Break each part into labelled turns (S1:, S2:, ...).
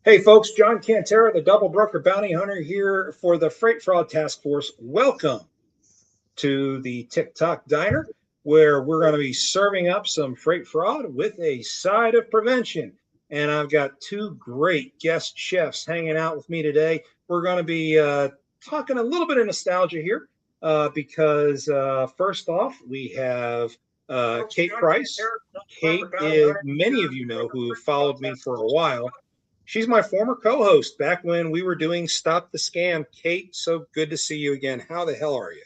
S1: Hey folks, John Cantera, the Double Broker Bounty Hunter here for the Freight Fraud Task Force. Welcome to the TikTok Diner, where we're going to be serving up some freight fraud with a side of prevention. And I've got two great guest chefs hanging out with me today. We're going to be talking a little bit of nostalgia here because first off, we have Kate Price. Kate, many of you know who have followed me for a while. She's my former co-host back when we were doing Stop the Scam. Kate, so good to see you again. How the hell are you?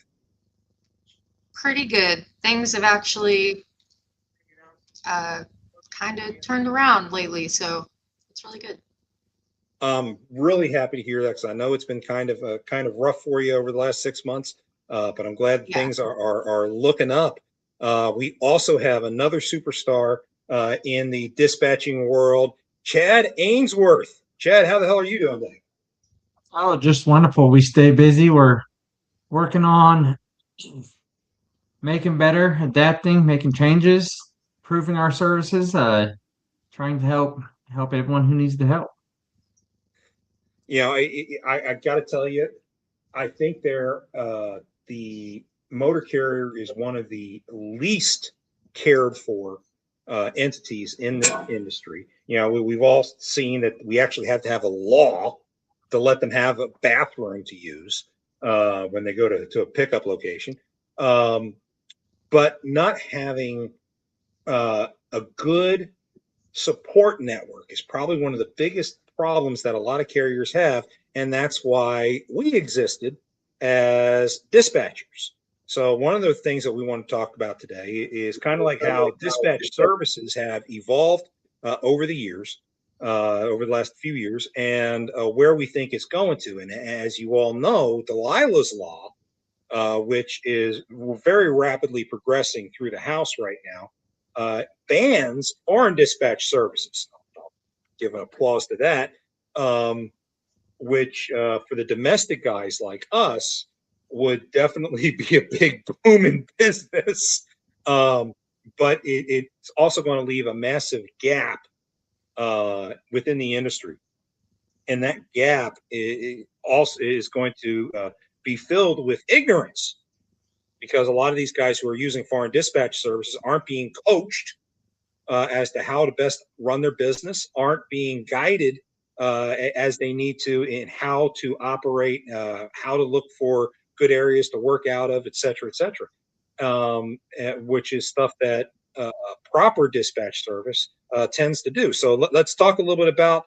S2: Pretty good. Things have actually uh, kind of turned around lately, so it's really good.
S1: I'm really happy to hear that because I know it's been kind of rough for you over the last 6 months, but I'm glad
S2: Yeah.
S1: things are looking up. We also have another superstar in the dispatching world, Chad Ainesworth. Chad, how the hell are you doing today?
S3: Oh, just wonderful. We stay busy. We're working on making better, adapting, making changes, improving our services, trying to help everyone who needs the help.
S1: You know, I got to tell you, I think the motor carrier is one of the least cared for entities in the industry. You know, we've all seen that we actually have to have a law to let them have a bathroom to use when they go to a pickup location. Um, but not having a good support network is probably one of the biggest problems that a lot of carriers have. And that's why we existed as dispatchers. So, one of the things that we want to talk about today is kind of like how dispatch services have evolved over the years, over the last few years, and where we think it's going to. And as you all know, Delilah's Law, which is very rapidly progressing through the House right now, bans foreign dispatch services. I'll give an applause to that. Which for the domestic guys like us would definitely be a big boom in business. Um, but it's also going to leave a massive gap within the industry. And that gap also is going to be filled with ignorance because a lot of these guys who are using foreign dispatch services aren't being coached as to how to best run their business, aren't being guided as they need to in how to operate, how to look for good areas to work out of, et cetera, et cetera, which is stuff that proper dispatch service tends to do. So let's talk a little bit about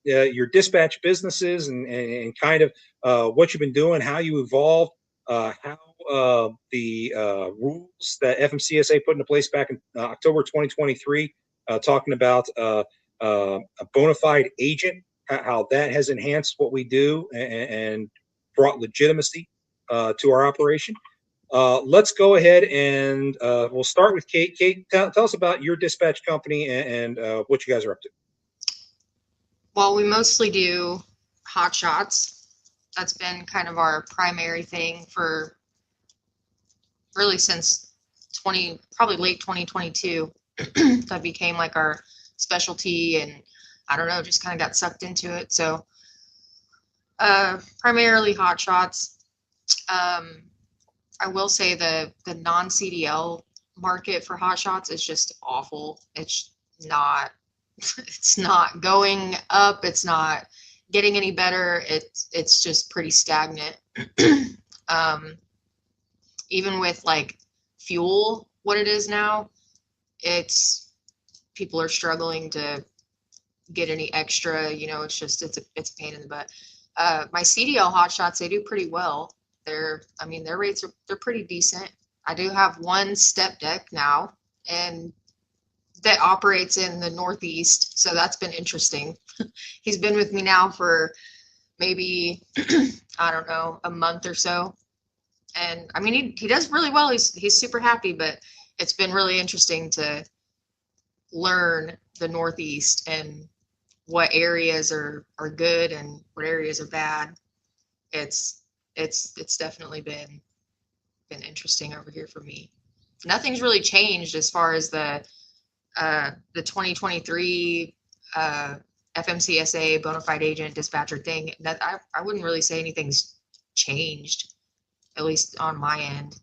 S1: your dispatch businesses and kind of what you've been doing, how you evolved, how the rules that FMCSA put into place back in October 2023, talking about a bona fide agent, how that has enhanced what we do and brought legitimacy to our operation. Let's go ahead and we'll start with Kate. Kate, tell us about your dispatch company and what you guys are up to.
S2: Well, we mostly do hot shots. That's been kind of our primary thing for really since probably late 2022. That became like our specialty, and I don't know, just kind of got sucked into it. So, primarily hot shots. Um, I will say the non CDL market for hot shots is just awful. It's not it's not going up. It's not getting any better. It's just pretty stagnant. um, Even with like fuel, what it is now, it's people are struggling to get any extra. It's just it's a pain in the butt. My CDL hot shots, they do pretty well. Their rates they're pretty decent. I do have one step deck now, and that operates in the Northeast, so that's been interesting. He's been with me now for maybe I don't know, a month or so, and I mean he does really well. He's super happy, but it's been really interesting to learn the Northeast and what areas are good and what areas are bad. It's it's definitely been interesting over here for me. Nothing's really changed as far as the 2023 FMCSA, bona fide agent, dispatcher thing, that I wouldn't really say anything's changed, at least on my end.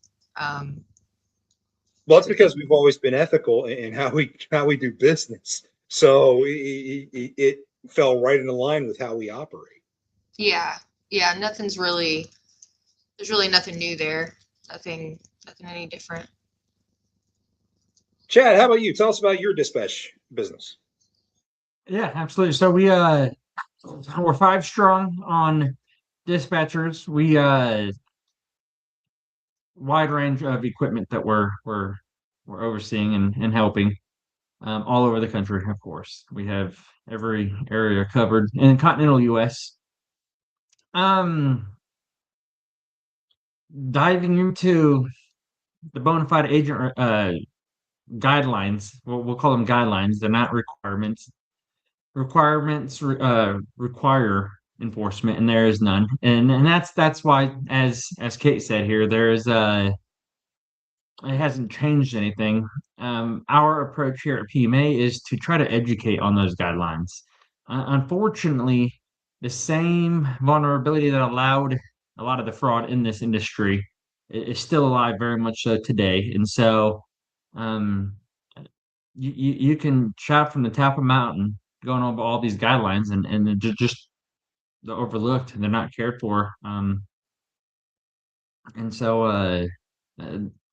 S1: Well, it's because we've always been ethical in how we do business. So it fell right in line with how we operate.
S2: Yeah, there's really nothing new there. Nothing any different.
S1: Chad, how about you? Tell us about your dispatch business.
S3: Yeah, absolutely. So we're 5 strong on dispatchers. We wide range of equipment that we're overseeing and helping all over the country, of course. We have every area covered in the continental US. Um Diving into the bona fide agent guidelines, we'll call them guidelines, they're not requirements. Requirements require enforcement, and there is none. And that's why, as Kate said here, there is it hasn't changed anything. Our approach here at PMA is to try to educate on those guidelines. Unfortunately, the same vulnerability that allowed a lot of the fraud in this industry is still alive very much so today. And so, um, you can shout from the top of the mountain going over all these guidelines, and they're just they're overlooked and they're not cared for. And so, uh,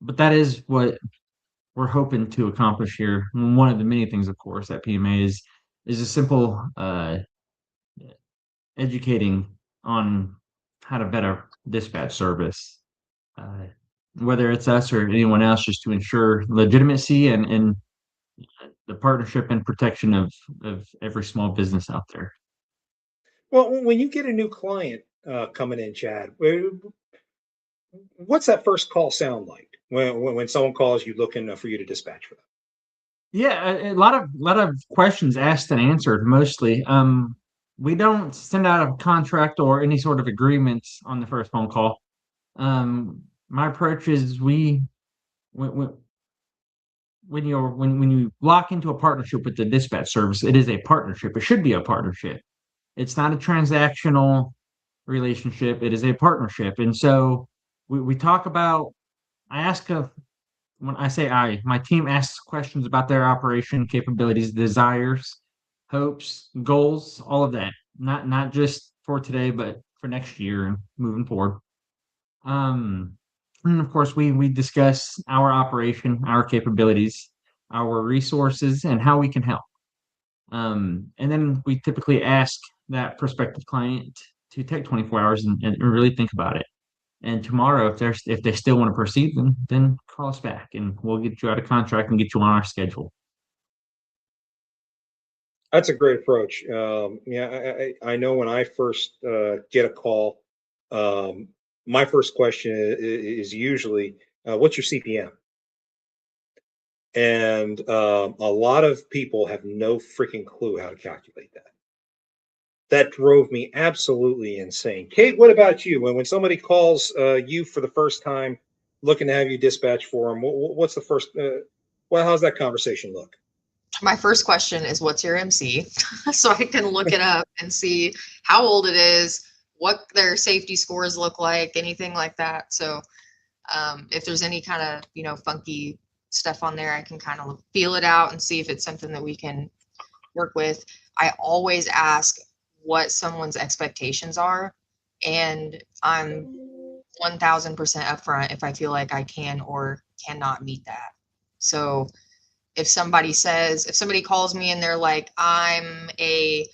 S3: but that is what we're hoping to accomplish here. One of the many things, of course, at PMA is a simple educating on how to better dispatch service, uh, whether it's us or anyone else, just to ensure legitimacy and the partnership and protection of every small business out there.
S1: Well, when you get a new client coming in, Chad, what's that first call sound like when someone calls you looking for you to dispatch for them?
S3: Yeah, a lot of questions asked and answered mostly. We don't send out a contract or any sort of agreement on the first phone call. My approach is when, when when you lock into a partnership with the dispatch service, it is a partnership. It should be a partnership. It's not a transactional relationship. It is a partnership. And so we talk about. I ask when I say my team asks questions about their operation capabilities, desires, hopes, goals, all of that. Not just for today, but for next year and moving forward. Um, and of course, we discuss our operation, our capabilities, our resources, and how we can help. And then we typically ask that prospective client to take 24 hours and really think about it. And tomorrow, if they still want to proceed, then call us back and we'll get you out of contract and get you on our schedule.
S1: That's a great approach. Yeah, I know when I first get a call, um, my first question is usually, "What's your CPM?" And a lot of people have no freaking clue how to calculate that. That drove me absolutely insane. Kate, what about you? When somebody calls you for the first time, looking to have you dispatch for them, what's the first? Well, how's that conversation look?
S2: My first question is, what's your MC? So I can look it up and see how old it is, what their safety scores look like, anything like that. So if there's any kind of, funky stuff on there, I can kind of feel it out and see if it's something that we can work with. I always ask what someone's expectations are, and I'm 1000% upfront if I feel like I can or cannot meet that. So if somebody calls me and they're like, I'm a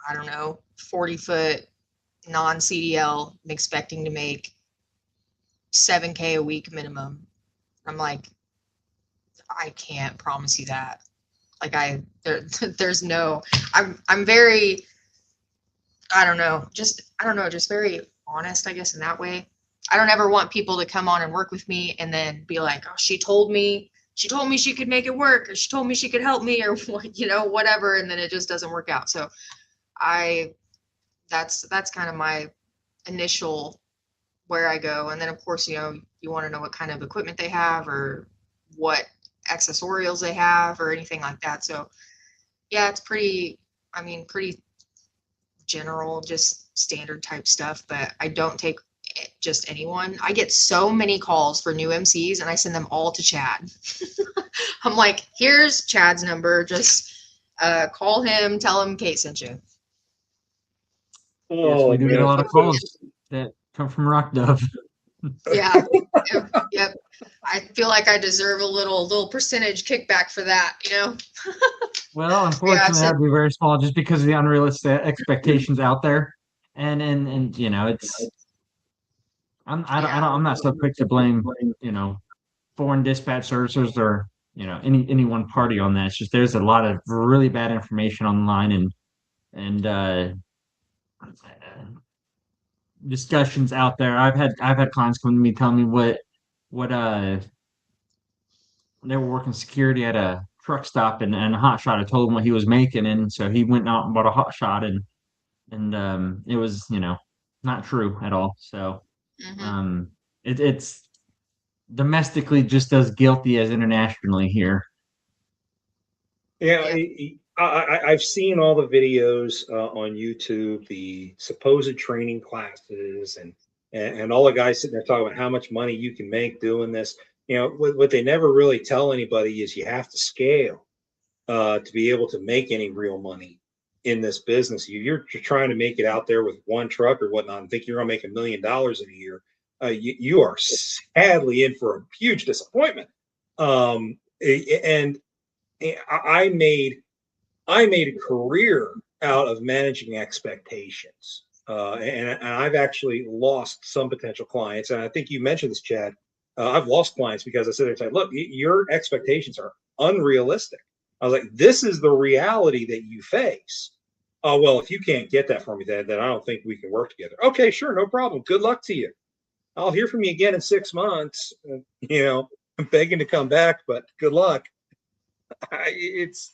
S2: I don't know, 40-foot non-CDL, I'm expecting to make 7K a week minimum, I'm like, I can't promise you that. Like there's no, I'm very, just very honest, I guess, in that way. I don't ever want people to come on and work with me and then be like, oh, she told me she could make it work, or she told me she could help me, or whatever, and then it just doesn't work out. So that's kind of my initial where I go. And then of course, you want to know what kind of equipment they have or what accessorials they have or anything like that. So yeah, it's pretty general, just standard type stuff, but I don't take just anyone. I get so many calls for new MCs and I send them all to Chad. I'm like, here's Chad's number. Just call him, tell him Kate sent you.
S3: Yes,
S1: Oh
S3: we do get a
S1: man.
S3: lot of calls that come from Rock Dove.
S2: Yeah. Yep. I feel like I deserve a little percentage kickback for that, you know?
S3: Well,
S2: Yeah,
S3: unfortunately, that'd be very small just because of the unrealistic expectations out there. And you know, it's I'm not so quick to blame, you know, foreign dispatch services or, you know, any one party on that. It's just there's a lot of really bad information online and discussions out there. I've had clients come to me telling me what they were working security at a truck stop and a hot shot. I told him what he was making, and so he went out and bought a hot shot, and it was, you know, not true at all. So
S2: hmm
S3: um, it's domestically just as guilty as internationally here.
S1: Yeah,
S2: Yeah.
S1: I've seen all the videos on YouTube, the supposed training classes, and all the guys sitting there talking about how much money you can make doing this. You know, what they never really tell anybody is you have to scale to be able to make any real money in this business. You're trying to make it out there with one truck or whatnot and think you're going to make $1 million in a year. You are sadly in for a huge disappointment. And I made a career out of managing expectations. And I've actually lost some potential clients. And I think you mentioned this, Chad. I've lost clients because I said, it's like, look, your expectations are unrealistic. I was like, this is the reality that you face. Oh, well, if you can't get that for me, then I don't think we can work together. Okay, sure, no problem. Good luck to you. I'll hear from you again in 6 months. You know, I'm begging to come back, but good luck. It's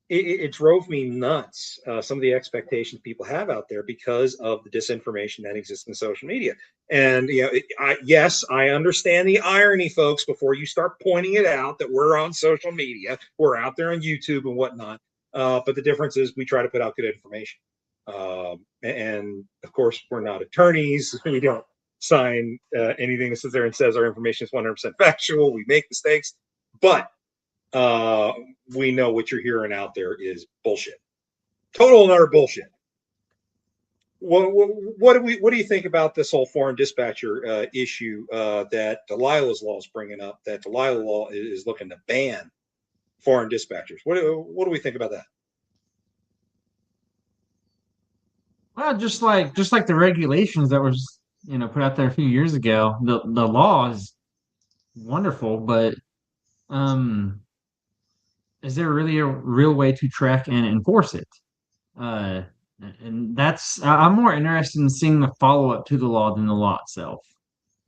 S1: it drove me nuts. Some of the expectations people have out there because of the disinformation that exists in social media. And you know, yes, I understand the irony, folks. Before you start pointing it out that we're on social media, we're out there on YouTube and whatnot. But the difference is we try to put out good information. And of course, we're not attorneys. We don't sign anything that sits there and says our information is 100% factual. We make mistakes, but uh, we know what you're hearing out there is bullshit, total and utter bullshit. What do you think about this whole foreign dispatcher issue that Delilah's law is bringing up? That Delilah law is looking to ban foreign dispatchers. What do we think about that?
S3: Well, just like the regulations that was, you know, put out there a few years ago, the law is wonderful, but um, is there really a real way to track and enforce it? Uh, and I'm more interested in seeing the follow up to the law than the law itself.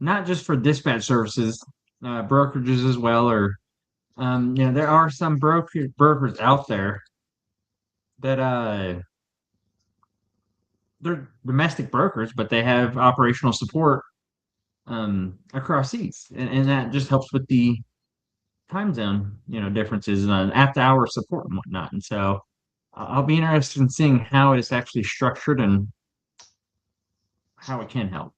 S3: Not just for dispatch services, brokerages as well, or you know, there are some brokers out there that they're domestic brokers, but they have operational support across seas, and that just helps with the time zone, you know, differences and after hour support and whatnot. And so I'll be interested in seeing how it is actually structured and how it can help.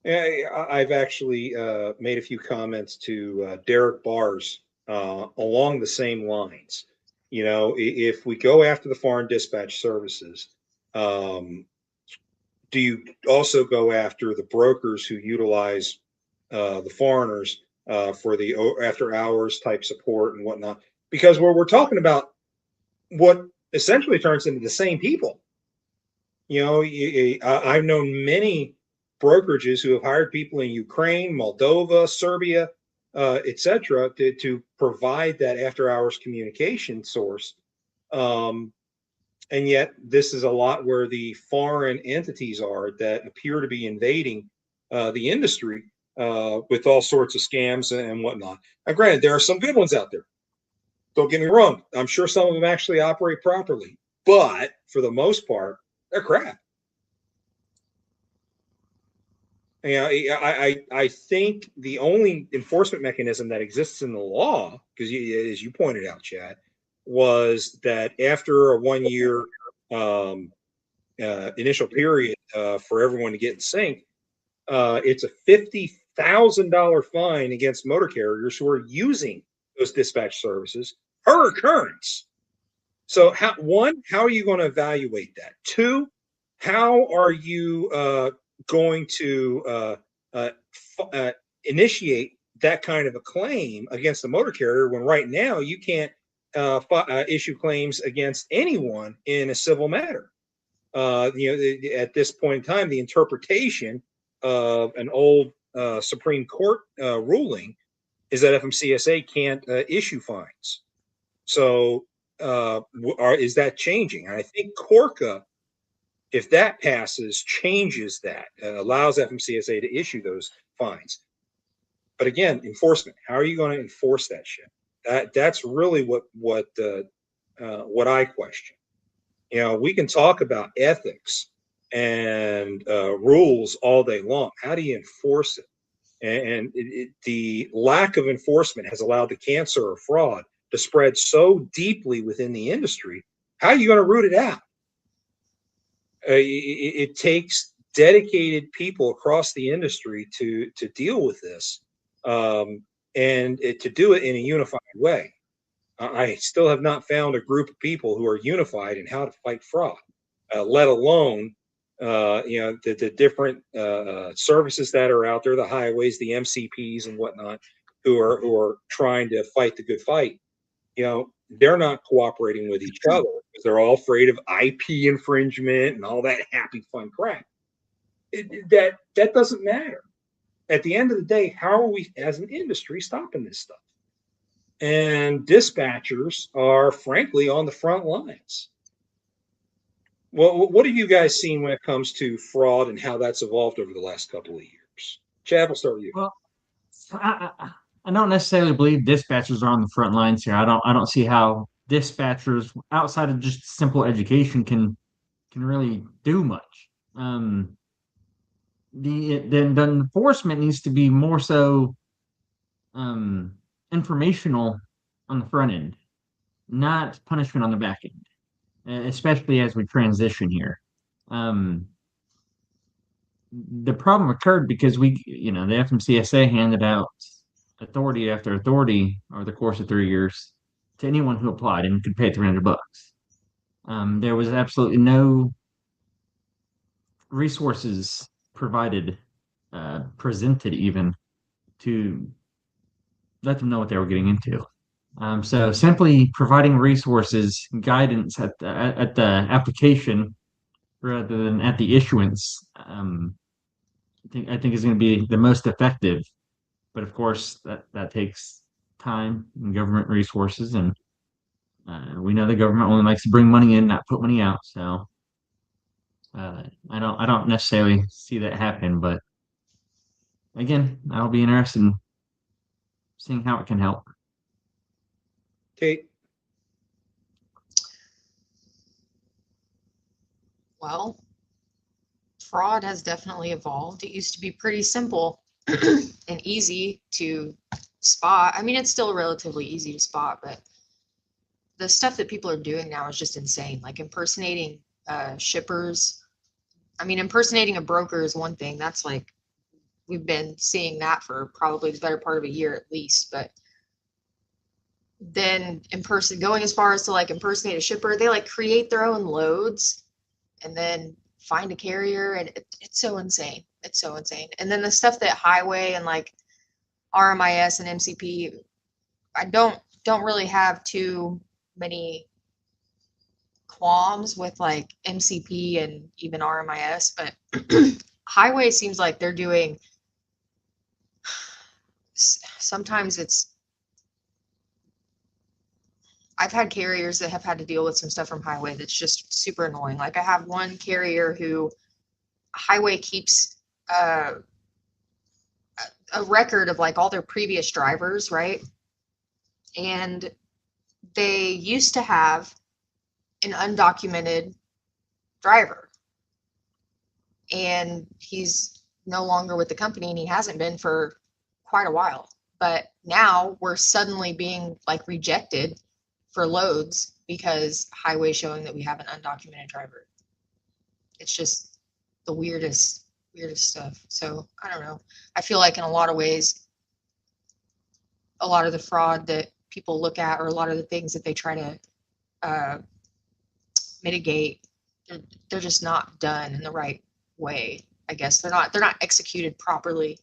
S1: I've actually made a few comments to Derek Bars along the same lines. You know, if we go after the foreign dispatch services, um, do you also go after the brokers who utilize the foreigners for the after hours type support and whatnot? Because we're talking about what essentially turns into the same people. You know, I've known many brokerages who have hired people in Ukraine, Moldova, Serbia, etc., to provide that after hours communication source. Um, and yet, this is a lot where the foreign entities are that appear to be invading the industry with all sorts of scams and whatnot. Now, granted, there are some good ones out there. Don't get me wrong. I'm sure some of them actually operate properly, but for the most part, they're crap. I think the only enforcement mechanism that exists in the law, because as you pointed out, Chad, was that after a 1 year initial period for everyone to get in sync, it's a $50,000 fine against motor carriers who are using those dispatch services per occurrence. So, how are you going to evaluate that? Two, how are you going to initiate that kind of a claim against the motor carrier when right now you can't issue claims against anyone in a civil matter? At this point in time, the interpretation of an old Supreme Court ruling is that FMCSA can't issue fines. So, is that changing? And I think Corca, if that passes, changes that, allows FMCSA to issue those fines. But again, enforcement. How are you going to enforce that shit? That's really what I question. We can talk about ethics and rules all day long. How do you enforce it? And the lack of enforcement has allowed the cancer of fraud to spread so deeply within the industry. How are you going to root it out? It takes dedicated people across the industry to deal with this, and to do it in a unified way. I still have not found a group of people who are unified in how to fight fraud, let alone the different services that are out there, the highways, the MCPs, and whatnot, who are trying to fight the good fight. They're not cooperating with each other because they're all afraid of IP infringement and all that happy fun crap. That doesn't matter. At the end of the day, how are we as an industry stopping this stuff? And dispatchers are frankly on the front lines. Well, what have you guys seen when it comes to fraud and how that's evolved over the last couple of years? Chad, we'll start with you.
S3: Well, I don't necessarily believe dispatchers are on the front lines here. I don't see how dispatchers outside of just simple education can really do much. The enforcement needs to be more so um, informational on the front end, not punishment on the back end, especially as we transition here. Um, the problem occurred because the FMCSA handed out authority after authority over the course of 3 years to anyone who applied and could pay $300. There was absolutely no resources provided, presented even to let them know what they were getting into. So simply providing resources, guidance at the application rather than at the issuance, I think is going to be the most effective. But of course, that takes time and government resources, and we know the government only likes to bring money in, not put money out. So I don't necessarily see that happen. But again, I'll be interested in seeing how it can help.
S1: Kate?
S2: Well, fraud has definitely evolved. It used to be pretty simple and easy to spot. I mean, it's still relatively easy to spot, but the stuff that people are doing now is just insane. Like impersonating shippers. I mean, impersonating a broker is one thing. That's like, we've been seeing that for probably the better part of a year at least. But then going as far as to like impersonate a shipper, they like create their own loads and then find a carrier, and it's so insane. It's so insane. And then the stuff that highway and like RMIS and MCP, I don't really have too many qualms with like MCP and even RMIS, but highway seems like they're doing, sometimes I've had carriers that have had to deal with some stuff from highway that's just super annoying. Like I have one carrier who highway keeps a record of like all their previous drivers, right? And they used to have an undocumented driver, and he's no longer with the company, and he hasn't been for quite a while. But now we're suddenly being like rejected for loads because highway showing that we have an undocumented driver. It's just the weirdest stuff. So I don't know. I feel like in a lot of ways, a lot of the fraud that people look at, or a lot of the things that they try to mitigate, they're just not done in the right way. I guess they're not executed properly.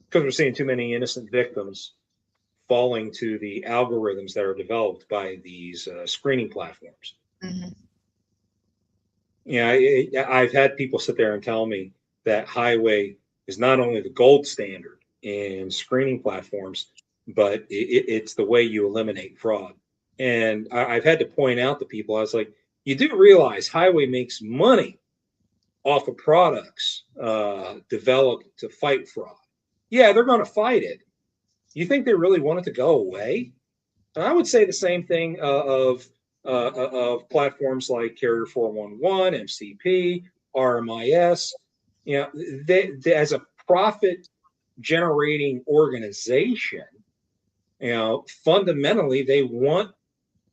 S1: Because we're seeing too many innocent victims falling to the algorithms that are developed by these screening platforms.
S2: Mm-hmm.
S1: Yeah, I've had people sit there and tell me that highway is not only the gold standard in screening platforms, but it's the way you eliminate fraud. And I've had to point out to people, I was like, you do realize highway makes money off of products developed to fight fraud. Yeah, they're going to fight it. You think they really want it to go away? And I would say the same thing of platforms like Carrier 411, MCP, RMIS. You know, they as a profit generating organization, you know, fundamentally they want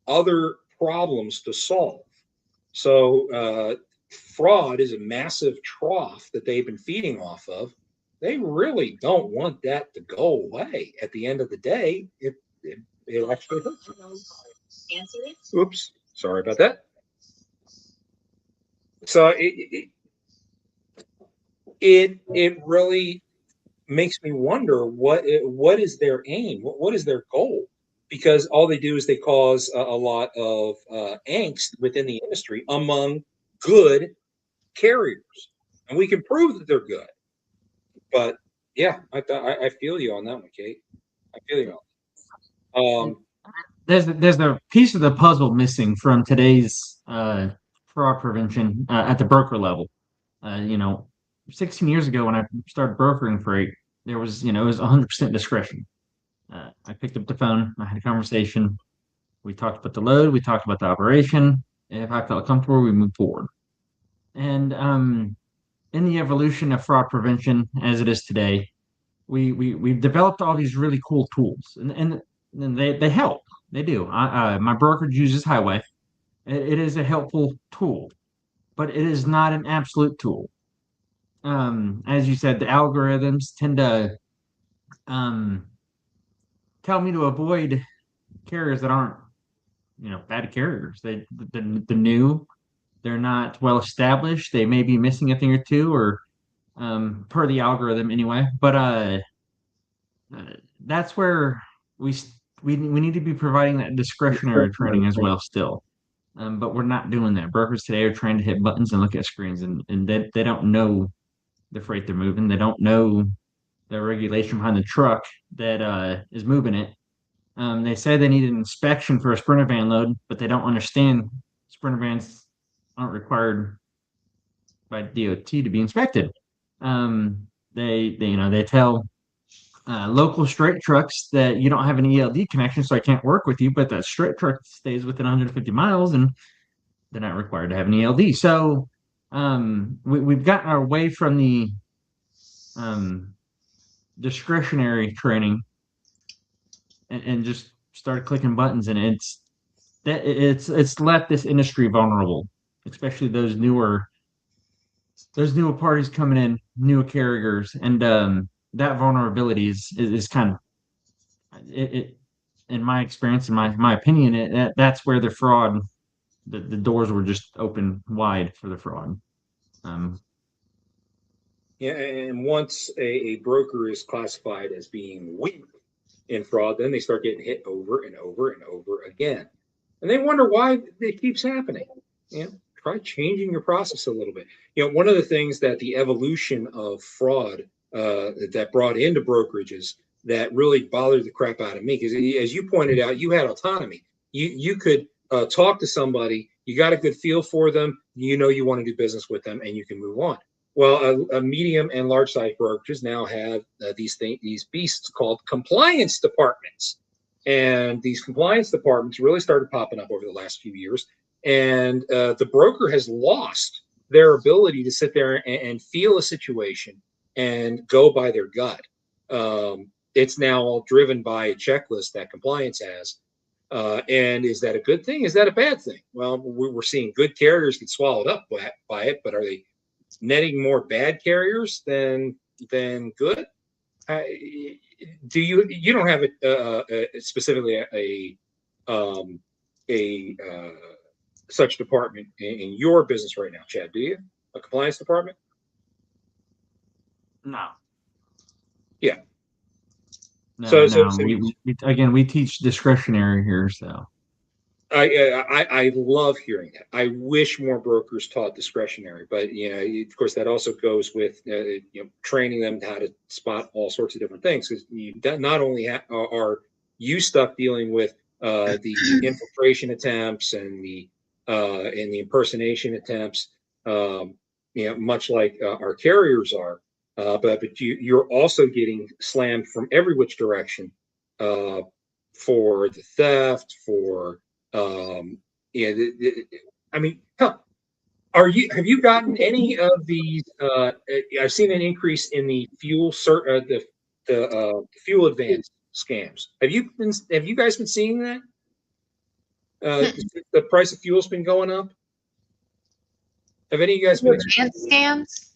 S1: other problems to solve. So fraud is a massive trough that they've been feeding off of. They really don't want that to go away. At the end of the day, it actually hurts. Oops, sorry about that. So it really makes me wonder what is their aim, what is their goal, because all they do is they cause a lot of angst within the industry among good carriers, and we can prove that they're good. But yeah, I feel you on that one, Kate. I feel you on.
S3: There's a piece of the puzzle missing from today's fraud prevention at the broker level. You know, 16 years ago when I started brokering freight, there was, it was 100% discretion. I picked up the phone, I had a conversation, we talked about the load, we talked about the operation. If I felt comfortable, we moved forward. And in the evolution of fraud prevention as it is today, we've developed all these really cool tools, and they help. They do. My brokerage uses Highway. It is a helpful tool, but it is not an absolute tool. As you said, the algorithms tend to um, tell me to avoid carriers that aren't, bad carriers. The new, they're not well established. They may be missing a thing or two, or per the algorithm anyway. But that's where we we need to be providing that discretionary training as well still. But we're not doing that. Brokers today are trying to hit buttons and look at screens, and they don't know the freight they're moving. They don't know the regulation behind the truck that is moving it. They say they need an inspection for a Sprinter van load, but they don't understand Sprinter vans aren't required by DOT to be inspected. They tell local straight trucks that you don't have an ELD connection, so I can't work with you, but that straight truck stays within 150 miles and they're not required to have an ELD. So we've gotten away from the discretionary training and just started clicking buttons, and it's left this industry vulnerable, especially those newer parties coming in, newer carriers, and that vulnerability is kind of it in my experience, in my opinion, that's where the fraud, the doors were just open wide for the fraud.
S1: Yeah, and once a broker is classified as being weak in fraud, then they start getting hit over and over and over again, and they wonder why it keeps happening. You know, try changing your process a little bit. You know, one of the things that the evolution of fraud that brought into brokerages that really bothered the crap out of me, because as you pointed out, you had autonomy. You could talk to somebody, you got a good feel for them, you know you want to do business with them, and you can move on. Well, a medium and large size brokerages now have these beasts called compliance departments, and these compliance departments really started popping up over the last few years. And the broker has lost their ability to sit there and feel a situation and go by their gut. It's now all driven by a checklist that compliance has. And is that a good thing? Is that a bad thing? Well, we're seeing good carriers get swallowed up by it, but are they netting more bad carriers than good? Do you don't have specifically a such department in your business right now, Chad? Do you, a compliance department?
S3: No.
S1: Yeah.
S3: No,
S1: So
S3: no. We teach discretionary here, so.
S1: I love hearing that. I wish more brokers taught discretionary, but of course, that also goes with training them how to spot all sorts of different things. Because you not only are you stuck dealing with the infiltration attempts and the impersonation attempts, much like our carriers are, but you're also getting slammed from every which direction for the theft, for I mean, hell, have you gotten any of these? I've seen an increase in the fuel advance scams. Have you guys been seeing that? The price of fuel's been going up. Have any of you guys been
S2: Advanced scams?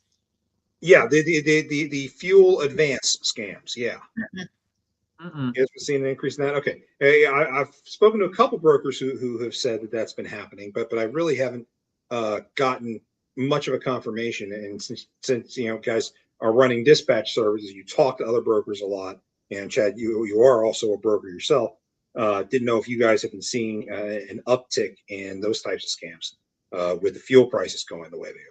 S1: Yeah, the fuel advance scams. Yeah.
S3: Mm-mm.
S1: You guys been seeing an increase in that? Okay. Hey, I've spoken to a couple brokers who have said that that's been happening, but I really haven't gotten much of a confirmation. And since guys are running dispatch services, you talk to other brokers a lot. And Chad, you are also a broker yourself. Didn't know if you guys have been seeing an uptick in those types of scams with the fuel prices going the way they are.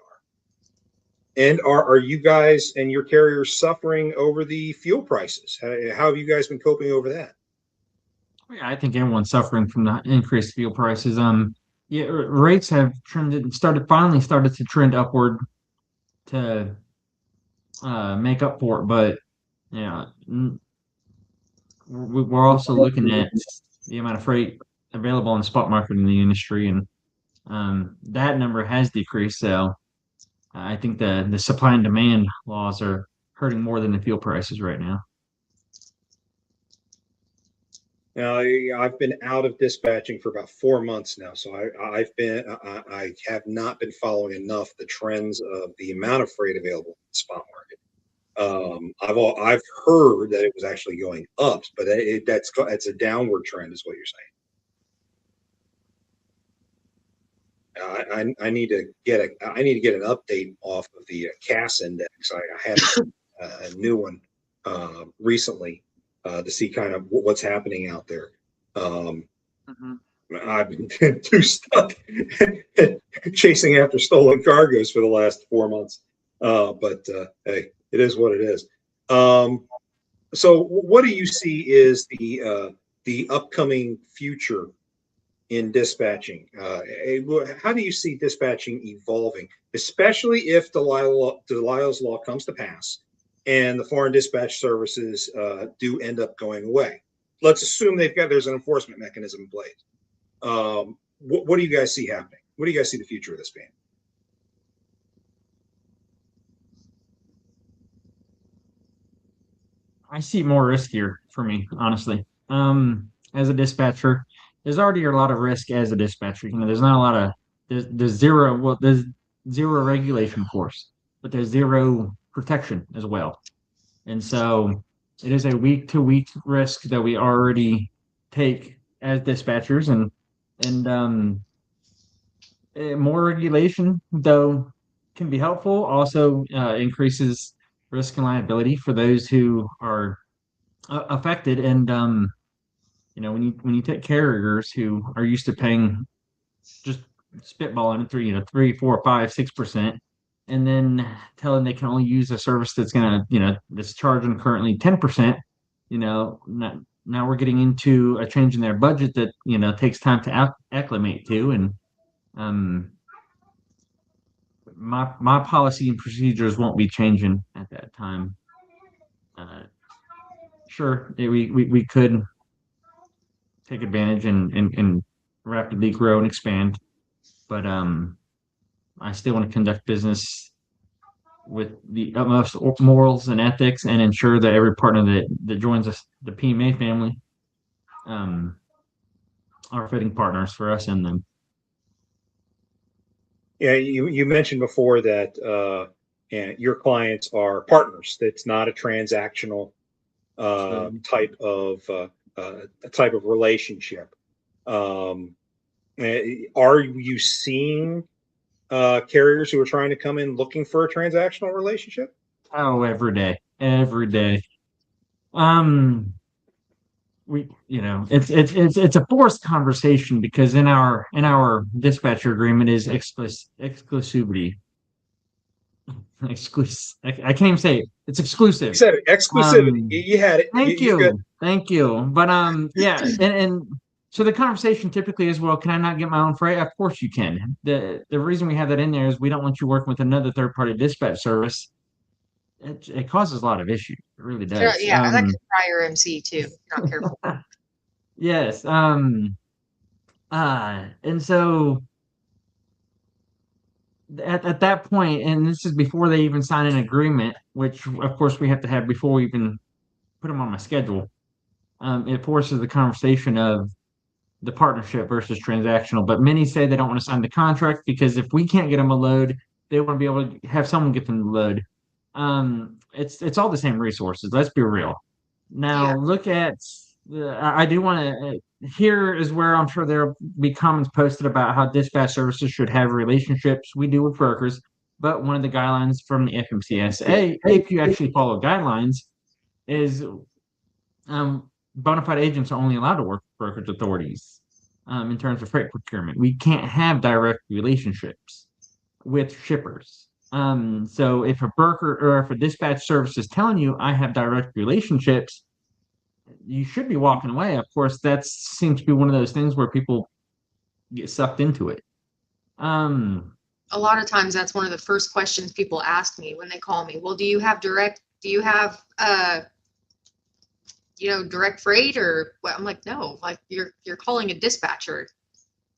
S1: And are you guys and your carriers suffering over the fuel prices? How have you guys been coping over that?
S3: Yeah, I think everyone's suffering from the increased fuel prices. Yeah, rates have finally started to trend upward to make up for it, but yeah, we're also looking at the amount of freight available in the spot market in the industry, and that number has decreased. So I think the supply and demand laws are hurting more than the fuel prices right now.
S1: Now, I've been out of dispatching for about 4 months now, so I have not been following enough the trends of the amount of freight available in the spot market. I've heard that it was actually going up, but that's a downward trend, is what you're saying. I need to get an update off of the CAS index. I had a new one recently to see kind of what's happening out there.
S3: Mm-hmm.
S1: I've been too stuck chasing after stolen cargoes for the last 4 months. But hey, it is what it is. So what do you see is the upcoming future in dispatching? How do you see dispatching evolving, especially if Delilah's Law comes to pass and the foreign dispatch services do end up going away? Let's assume there's an enforcement mechanism in place. What do you guys see happening? What do you guys see the future of this being?
S3: I see more risk here for me, honestly. As a dispatcher, there's already a lot of risk as a dispatcher. There's not a lot of there's zero regulation, of course, but there's zero protection as well. And so it is a week to week risk that we already take as dispatchers, and more regulation though can be helpful. Also increases risk and liability for those who are affected. And when you take carriers who are used to paying just spitballing at 3, 4, 5, 6%, and then tell them they can only use a service that's that's charging currently 10%. Now we're getting into a change in their budget that takes time to acclimate to, and um, my policy and procedures won't be changing at that time. Sure, we could take advantage and rapidly grow and expand, but I still want to conduct business with the utmost morals and ethics and ensure that every partner that joins us, the PMA family, um, are fitting partners for us and them.
S1: Yeah, you mentioned before that and your clients are partners. That's not a transactional
S3: Absolutely.
S1: type of relationship. Um, are you seeing carriers who are trying to come in looking for a transactional relationship?
S3: Oh, every day, every day. Um, it's a forced conversation because in our dispatcher agreement is exclusivity. I can't even say it. It's
S1: You
S3: exclusive.
S1: said it, exclusivity.
S3: Um,
S1: You had it.
S3: Thank
S1: You're good.
S3: you. Thank you. But yeah, and so the conversation typically is, well, can I not get my own freight? Of course you can. The reason we have that in there is we don't want you working with another third party dispatch service. It causes a lot of issues. It really does.
S2: Yeah, that could fry your MC too. If you're not careful.
S3: Yes. And so at that point, and this is before they even sign an agreement, which of course we have to have before we even put them on my schedule. It forces the conversation of the partnership versus transactional. But many say they don't want to sign the contract because if we can't get them a load, they want to be able to have someone get them the load. It's all the same resources. Let's be real.
S2: Yeah.
S3: Now look at I do want to. Here is where I'm sure there'll be comments posted about how dispatch services should have relationships. We do with brokers, but one of the guidelines from the FMCSA, if you actually follow guidelines, is bona fide agents are only allowed to work with brokerage authorities in terms of freight procurement. We can't have direct relationships with shippers. So if a broker or if a dispatch service is telling you I have direct relationships, you should be walking away. Of course, that seems to be one of those things where people get sucked into it.
S2: A lot of times that's one of the first questions people ask me when they call me. Well, do you have direct freight or what? I'm like, no, like you're calling a dispatcher.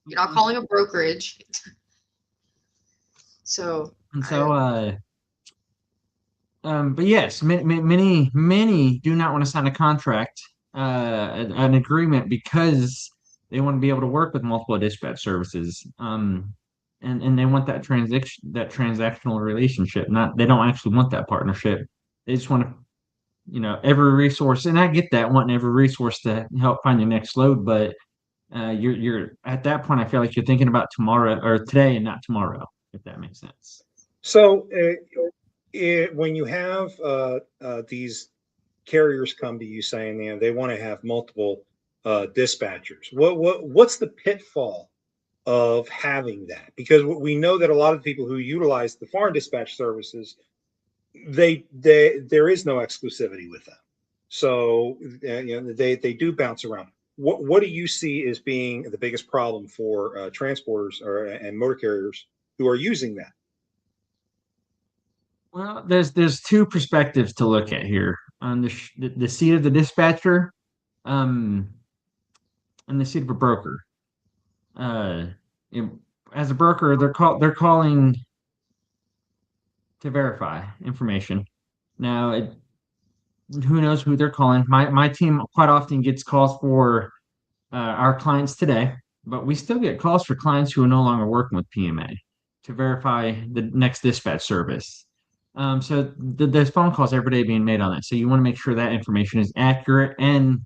S2: You're not calling a brokerage. So,
S3: and so, but yes, many do not want to sign a contract, an agreement because they want to be able to work with multiple dispatch services. And they want that transactional relationship. Not they don't actually want that partnership. They just want to, every resource. And I get that wanting every resource to help find your next load, but you're at that point. I feel like you're thinking about tomorrow or today and not tomorrow, if that makes sense.
S1: So when you have these carriers come to you saying, they want to have multiple dispatchers, what's the pitfall of having that? Because we know that a lot of people who utilize the foreign dispatch services, there is no exclusivity with them. So they do bounce around. What do you see as being the biggest problem for transporters and motor carriers who are using that?
S3: Well, there's two perspectives to look at here on the seat of the dispatcher, um, and the seat of a broker. Uh, you know, as a broker, they're calling to verify information. Now, who knows who they're calling? My team quite often gets calls for our clients today, but we still get calls for clients who are no longer working with PMA to verify the next dispatch service. So there's phone calls every day being made on that. So you want to make sure that information is accurate and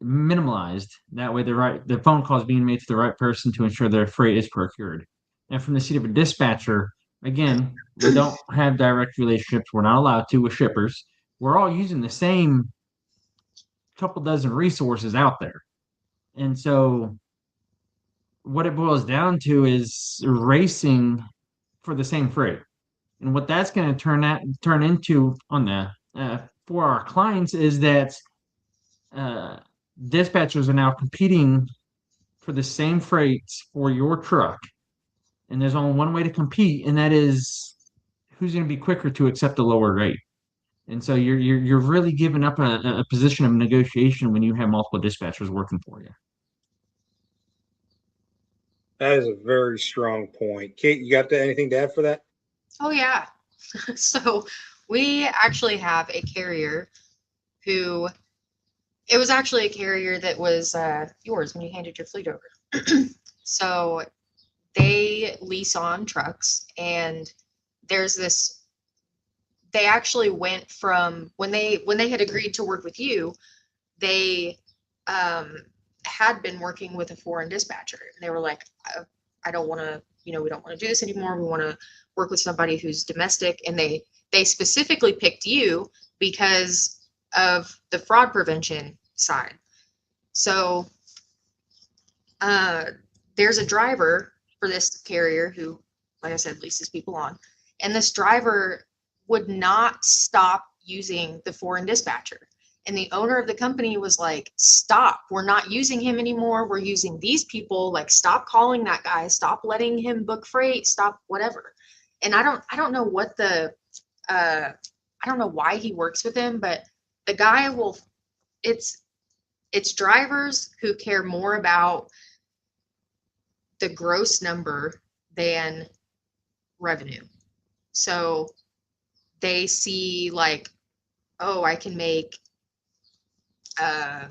S3: minimalized. That way, the phone call is being made to the right person to ensure their freight is procured. And from the seat of a dispatcher, again, we don't have direct relationships. We're not allowed to with shippers. We're all using the same couple dozen resources out there. And so what it boils down to is racing for the same freight. And what that's going to turn into on the for our clients is that uh, dispatchers are now competing for the same freights for your truck, and there's only one way to compete, and that is who's going to be quicker to accept a lower rate. And so you're really giving up a position of negotiation when you have multiple dispatchers working for you.
S1: That is a very strong point. Kate, you got anything to add for that?
S2: Oh yeah. So we actually have a carrier who it was actually a carrier that was yours when you handed your fleet over. So they lease on trucks, and there's this. They actually went from when they had agreed to work with you, they had been working with a foreign dispatcher. And they were like, I don't want to, we don't want to do this anymore. We want to work with somebody who's domestic. And they specifically picked you because of the fraud prevention side. So there's a driver for this carrier who, like I said, leases people on. And this driver would not stop using the foreign dispatcher. And the owner of the company was like, stop, we're not using him anymore. We're using these people. Like, stop calling that guy, stop letting him book freight, stop whatever. And I don't know what I don't know why he works with him, but the guy will, it's drivers who care more about the gross number than revenue. So they see like, oh, I can make I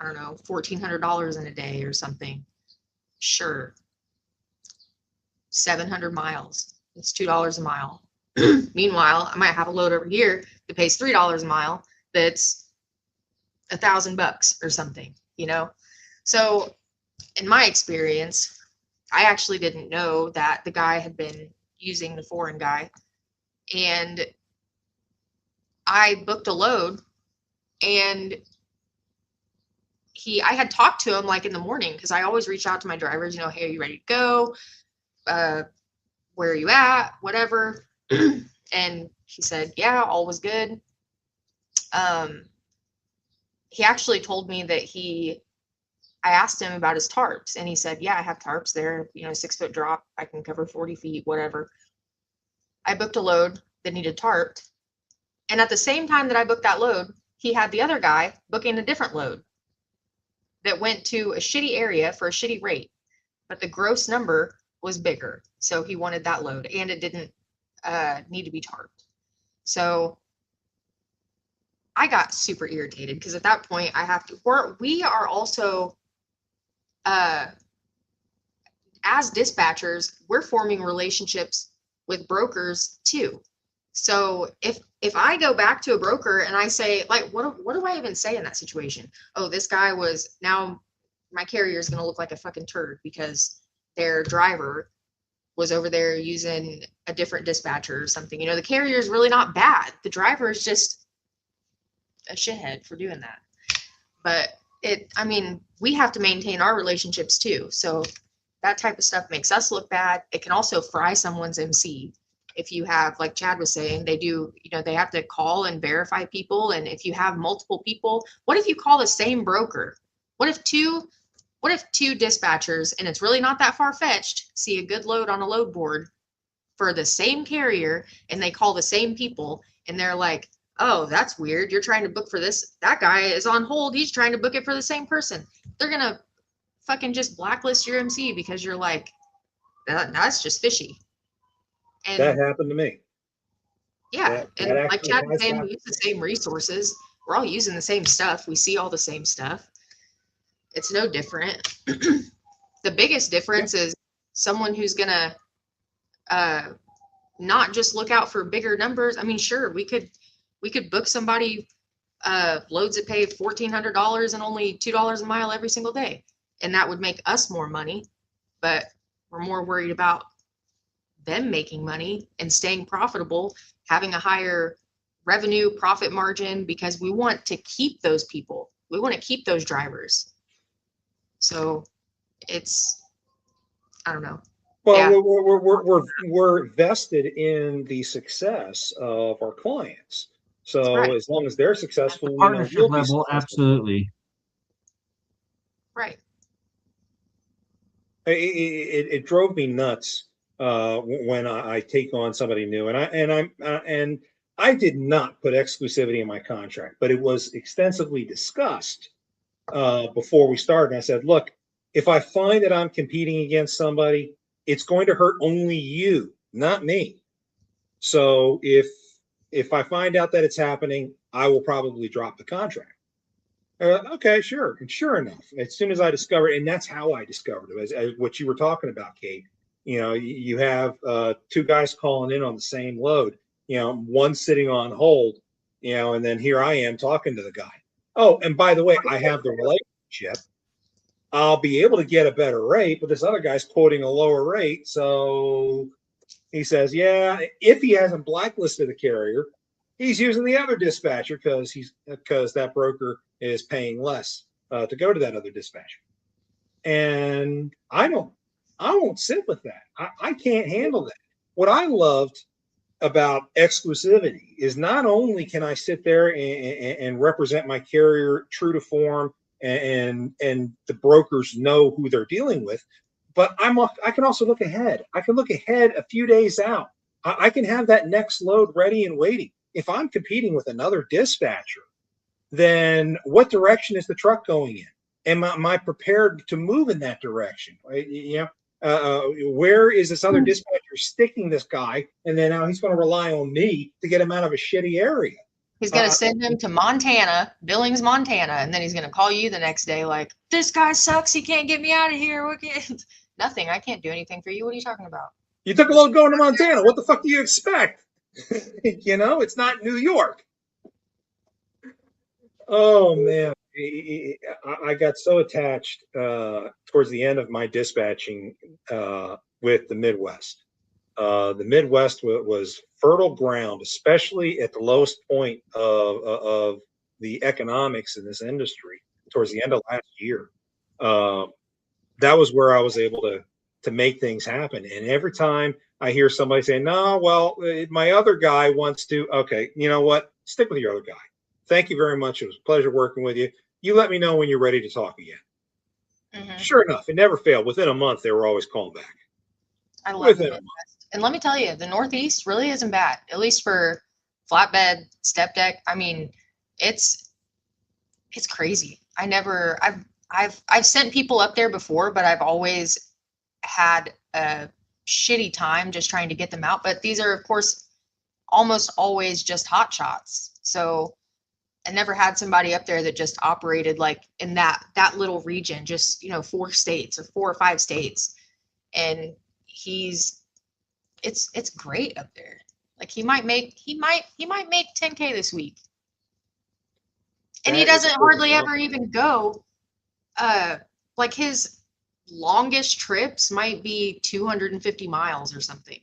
S2: don't know, $1,400 in a day or something. Sure. 700 miles. It's $2 a mile. Meanwhile, I might have a load over here that pays $3 a mile that's $1,000 or something, So in my experience, I actually didn't know that the guy had been using the foreign guy, and I booked a load, and I had talked to him like in the morning, because I always reach out to my drivers, hey, are you ready to go? Where are you at? Whatever. And he said, yeah, all was good. He actually told me that I asked him about his tarps, and he said, yeah, I have tarps there, 6-foot drop. I can cover 40 feet, whatever. I booked a load that needed tarped. And at the same time that I booked that load, he had the other guy booking a different load that went to a shitty area for a shitty rate, but the gross number was bigger. So he wanted that load, and it didn't need to be tarped. So I got super irritated, because at that point we are also, as dispatchers, we're forming relationships with brokers too. So if I go back to a broker and I say, like, what do I even say in that situation? Oh, this guy now my carrier is going to look like a fucking turd because their driver was over there using a different dispatcher or something. The carrier is really not bad. The driver is just a shithead for doing that. But we have to maintain our relationships too. So that type of stuff makes us look bad. It can also fry someone's MC. If you have, like Chad was saying, they do, they have to call and verify people. And if you have multiple people, what if you call the same broker? What if two dispatchers, and it's really not that far-fetched, see a good load on a load board for the same carrier, and they call the same people, and they're like, oh, that's weird. You're trying to book for this. That guy is on hold. He's trying to book it for the same person. They're going to fucking just blacklist your MC because you're like, that's just fishy. And
S1: that happened to me.
S2: Yeah. And like Chad was saying, we use the same resources. We're all using the same stuff. We see all the same stuff. It's no different. The biggest difference is someone who's going to not just look out for bigger numbers. Sure, we could book somebody loads that pay $1,400 and only $2 a mile every single day. And that would make us more money, but we're more worried about them making money and staying profitable, having a higher revenue profit margin, because we want to keep those people. We want to keep those drivers. So I don't know.
S1: Well, we're vested in the success of our clients. So as long as they're successful,
S3: at the partnership
S1: we'll
S3: level, absolutely.
S2: Right.
S1: It drove me nuts when I take on somebody new, and I did not put exclusivity in my contract, but it was extensively discussed before we started. And I said, look, If I find that I'm competing against somebody, it's going to hurt only you, not me. So if I find out that it's happening, I will probably drop the contract. Okay, sure. And sure enough, as soon as I discovered, and that's how I discovered it, as what you were talking about, Kate. You have two guys calling in on the same load. One sitting on hold. And then here I am talking to the guy. Oh, and by the way, I have the relationship. I'll be able to get a better rate, but this other guy's quoting a lower rate. So he says, yeah, if he hasn't blacklisted the carrier, he's using the other dispatcher because that broker is paying less to go to that other dispatcher. And I won't sit with that. I can't handle that. What I loved about exclusivity is not only can I sit there and represent my carrier true to form, and the brokers know who they're dealing with, but I can also look ahead. I can look ahead a few days out. I can have that next load ready and waiting. If I'm competing with another dispatcher, then what direction is the truck going in? Am I prepared to move in that direction? Where is this other dispatcher sticking this guy? And then now he's going to rely on me to get him out of a shitty area.
S2: He's going to send him to Montana, Billings, Montana, and then he's going to call you the next day like, this guy sucks. He can't get me out of here. Nothing. I can't do anything for you. What are you talking about?
S1: You took a load going to Montana. What the fuck do you expect? It's not New York. Oh, man. I got so attached towards the end of my dispatching with the Midwest. The Midwest was fertile ground, especially at the lowest point of the economics in this industry towards the end of last year. That was where I was able to make things happen. And every time I hear somebody say, no, well, my other guy wants to, okay, you know what? Stick with your other guy. Thank you very much. It was a pleasure working with you. You let me know when you're ready to talk again. Mm-hmm. Sure enough, it never failed. Within a month, they were always calling back.
S2: I love it. And let me tell you, the Northeast really isn't bad, at least for flatbed, step deck. I mean, it's crazy. I've sent people up there before, but I've always had a shitty time just trying to get them out. But these are, of course, almost always just hot shots. So I never had somebody up there that just operated like in that little region, just 4 states or 4 or 5 states. And it's great up there. Like he might make 10K this week. And he doesn't hardly ever even go. Like his longest trips might be 250 miles or something.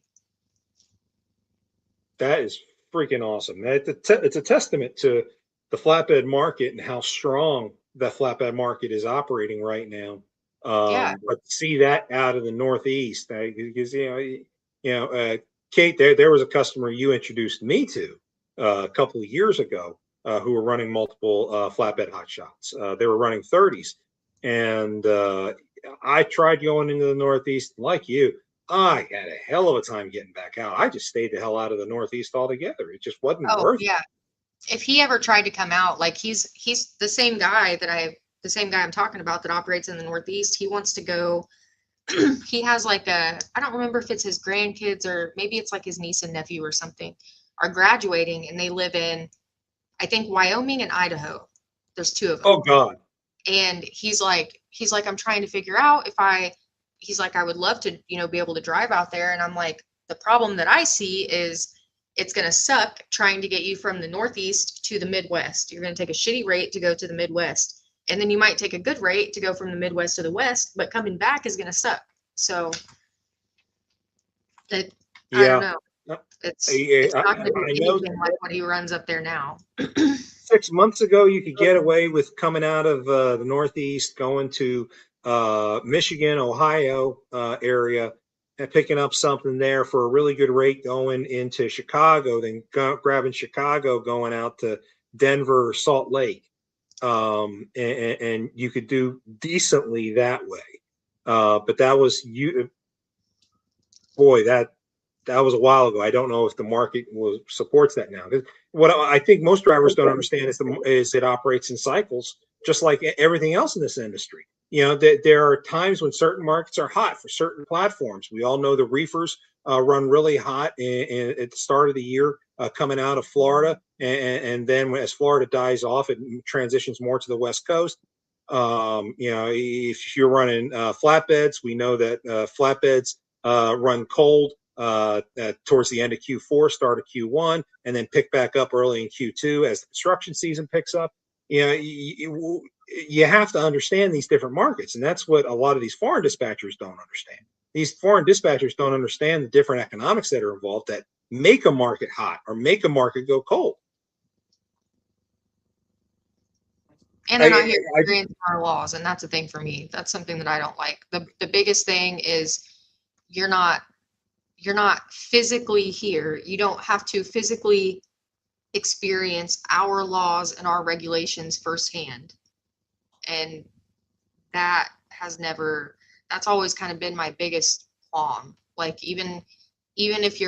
S1: That is freaking awesome. It's a testament to the flatbed market and how strong that flatbed market is operating right now. But see that out of the Northeast, because Kate, there was a customer you introduced me to a couple of years ago who were running multiple flatbed hot shots. They were running 30s, and I tried going into the Northeast. Like you, I had a hell of a time getting back out. I just stayed the hell out of the Northeast altogether. It just wasn't worth it.
S2: If he ever tried to come out, like he's the same guy I'm talking about that operates in the Northeast. He wants to go. He has like I don't remember if it's his grandkids or maybe it's like his niece and nephew or something are graduating, and they live in, I think, Wyoming and Idaho. There's 2 of them.
S1: Oh God.
S2: And he's like, I'm trying to figure out he's like, I would love to, be able to drive out there. And I'm like, the problem that I see is it's going to suck trying to get you from the Northeast to the Midwest. You're going to take a shitty rate to go to the Midwest. And then you might take a good rate to go from the Midwest to the West, but coming back is going to suck. So I don't know. It's not going to be anything like what he runs up there now.
S1: 6 months ago, you could get away with coming out of the Northeast, going to Michigan, Ohio area, and picking up something there for a really good rate going into Chicago, then grabbing Chicago, going out to Denver or Salt Lake. And you could do decently that way. But that was that was a while ago. I don't know if the market supports that now. What I think most drivers don't understand is it operates in cycles. just like everything else in this industry. There are times when certain markets are hot for certain platforms. We all know the reefers run really hot at the start of the year, coming out of Florida, and then as Florida dies off, it transitions more to the West Coast. If you're running flatbeds, we know that flatbeds run cold towards the end of Q4, start of Q1, and then pick back up early in Q2 as the construction season picks up. You have to understand these different markets, and that's what a lot of these foreign dispatchers don't understand. These foreign dispatchers don't understand the different economics that are involved that make a market hot or make a market go cold.
S2: And they're not here to experience our laws, and that's a thing for me. That's something that I don't like. The biggest thing is you're not physically here. You don't have to physically experience our laws and our regulations firsthand. And that's always kind of been my biggest qualm. Like even if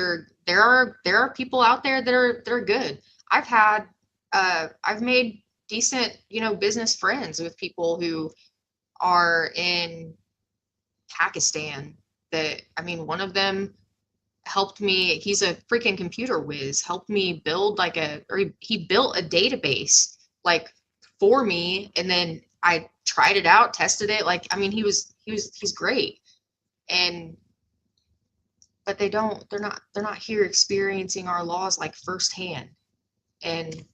S2: there are people out there that are good. I've made decent, business friends with people who are in Pakistan one of them helped me. He's a freaking computer whiz, helped me build he built a database for me. And then I tried it out, tested it. He's great. But they're not here experiencing our laws firsthand. And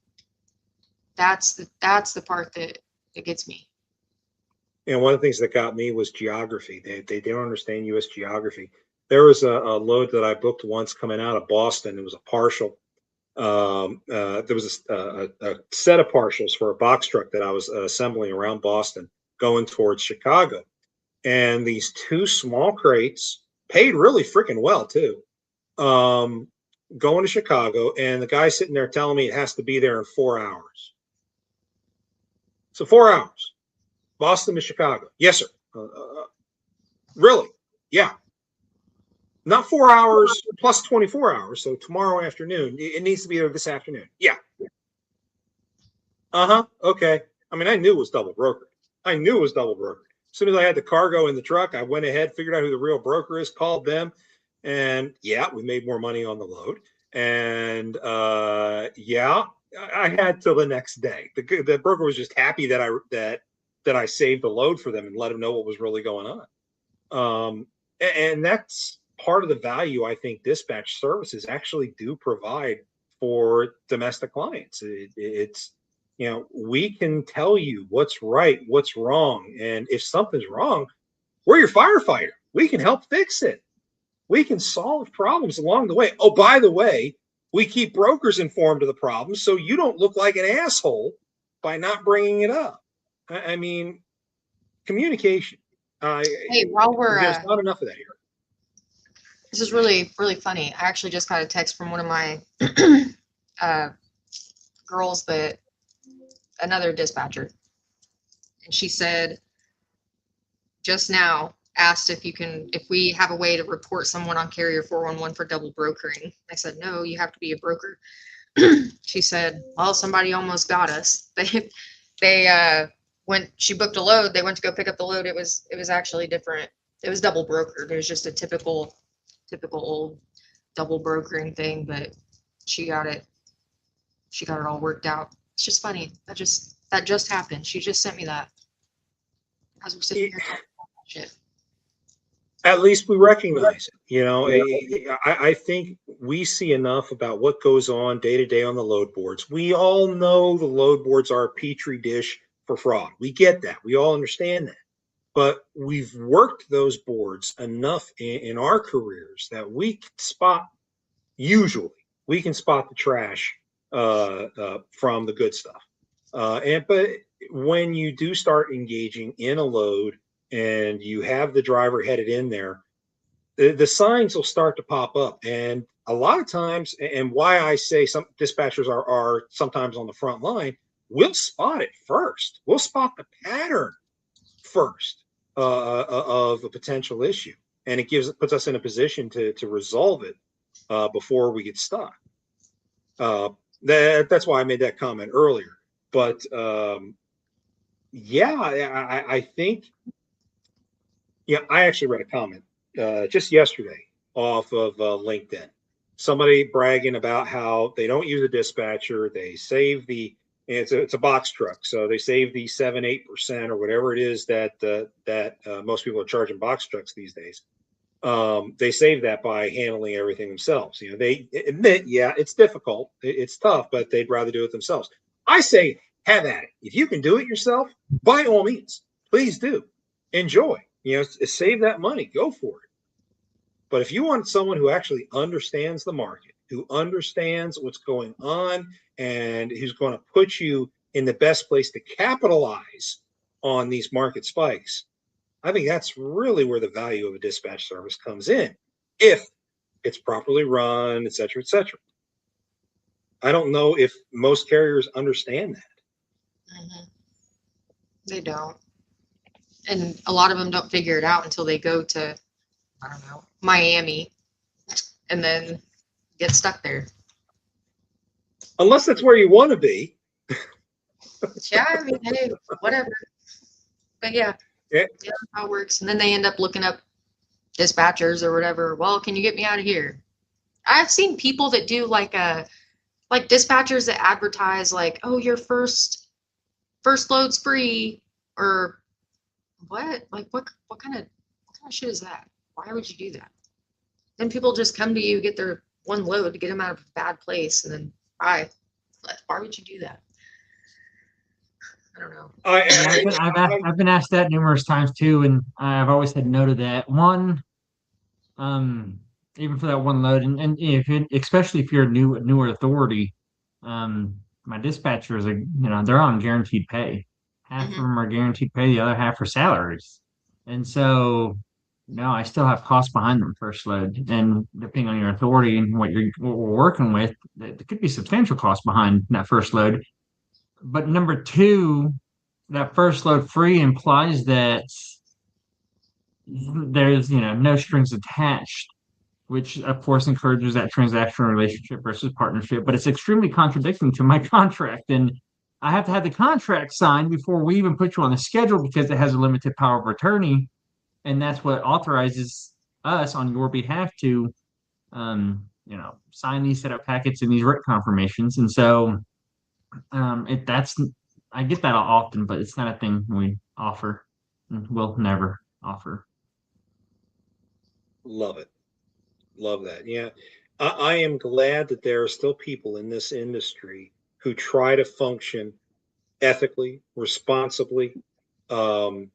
S2: that's the part that gets me.
S1: And one of the things that got me was geography. They don't understand U.S. geography. There was a load that I booked once coming out of Boston. It was a partial. There was a set of partials for a box truck that I was assembling around Boston going towards Chicago. And these two small crates paid really freaking well too. Going to Chicago, and the guy sitting there telling me it has to be there in 4 hours. So 4 hours, Boston to Chicago. Yes, sir. Really? Yeah. Not 4 hours plus 24 hours. So tomorrow afternoon, it needs to be there this afternoon. Yeah. Okay. I knew it was double brokered. As soon as I had the cargo in the truck, I went ahead, figured out who the real broker is, called them, and we made more money on the load. And I had till the next day. The broker was just happy that I saved the load for them and let them know what was really going on. And that's part of the value I think dispatch services actually do provide for domestic clients. It's we can tell you what's right, what's wrong, and if something's wrong, we're your firefighter. We can help fix it. We can solve problems along the way. Oh, by the way, we keep brokers informed of the problems so you don't look like an asshole by not bringing it up. Communication.
S2: Hey, while
S1: there's not enough of that here.
S2: This is really, really funny. I actually just got a text from one of my girls, another dispatcher, and she said just now, asked if we have a way to report someone on carrier 411 for double brokering. I said, no, you have to be a broker. She said, well, somebody almost got us. They when she booked a load, they went to go pick up the load. It was actually different. It was double brokered. It was just a typical old double brokering thing, but she got it all worked out. It's just funny. That just happened. She just sent me that as we're sitting here talking about that shit.
S1: At least we recognize it. I think we see enough about what goes on day to day on the load boards. We all know the load boards are a petri dish for fraud. We get that. We all understand that. But we've worked those boards enough in our careers that we can spot the trash from the good stuff. But when you do start engaging in a load and you have the driver headed in there, the signs will start to pop up. And a lot of times, and why I say some dispatchers are sometimes on the front line, we'll spot it first. We'll spot the pattern first of a potential issue. And it puts us in a position to resolve it before we get stuck. That's why I made that comment earlier. But Yeah, I think, yeah, I actually read a comment just yesterday off of LinkedIn. Somebody bragging about how they don't use a dispatcher. They save it's a box truck, so they save the 7-8% or whatever it is that most people are charging box trucks these days. They save that by handling everything themselves. They admit, yeah, it's difficult, it's tough, but they'd rather do it themselves. I say, have at it. If you can do it yourself, by all means, please do. Enjoy. Save that money. Go for it. But if you want someone who actually understands the market, who understands what's going on, and who's going to put you in the best place to capitalize on these market spikes, I think that's really where the value of a dispatch service comes in, if it's properly run, et cetera, et cetera. I don't know if most carriers understand that.
S2: Hmm. They don't. And a lot of them don't figure it out until they go to, I don't know, Miami and then get stuck there.
S1: Unless that's where you want to be.
S2: Yeah, I mean, hey, whatever. But yeah,
S1: Yeah.
S2: yeah, that's how it works. And then they end up looking up dispatchers or whatever. Well, can you get me out of here? I've seen people that do like dispatchers that advertise like, oh, your first load's free, or what? Like what kind of shit is that? Why would you do that? Then people just come to you, get their one load to get them out of a bad place, and then bye. Why would you do that? I don't know.
S3: Yeah, I've been asked that numerous times too, and I've always said no to that. One, um, even for that one load, and if you, especially if you're a newer authority, my dispatchers are, they're on guaranteed pay. Half of
S2: Hmm.
S3: them are guaranteed pay, the other half are salaries, and so no, I still have costs behind them first load, and depending on your authority and what we're working with, there could be substantial costs behind that first load. But number two, that first load free implies that there's, no strings attached, which of course encourages that transactional relationship versus partnership, but it's extremely contradicting to my contract. And I have to have the contract signed before we even put you on the schedule because it has a limited power of attorney. And that's what authorizes us on your behalf to, sign these setup packets and these written confirmations. And so that's I get that often, but it's not a thing we offer. We'll never offer.
S1: Love it. Love that. Yeah. I am glad that there are still people in this industry who try to function ethically, responsibly, um,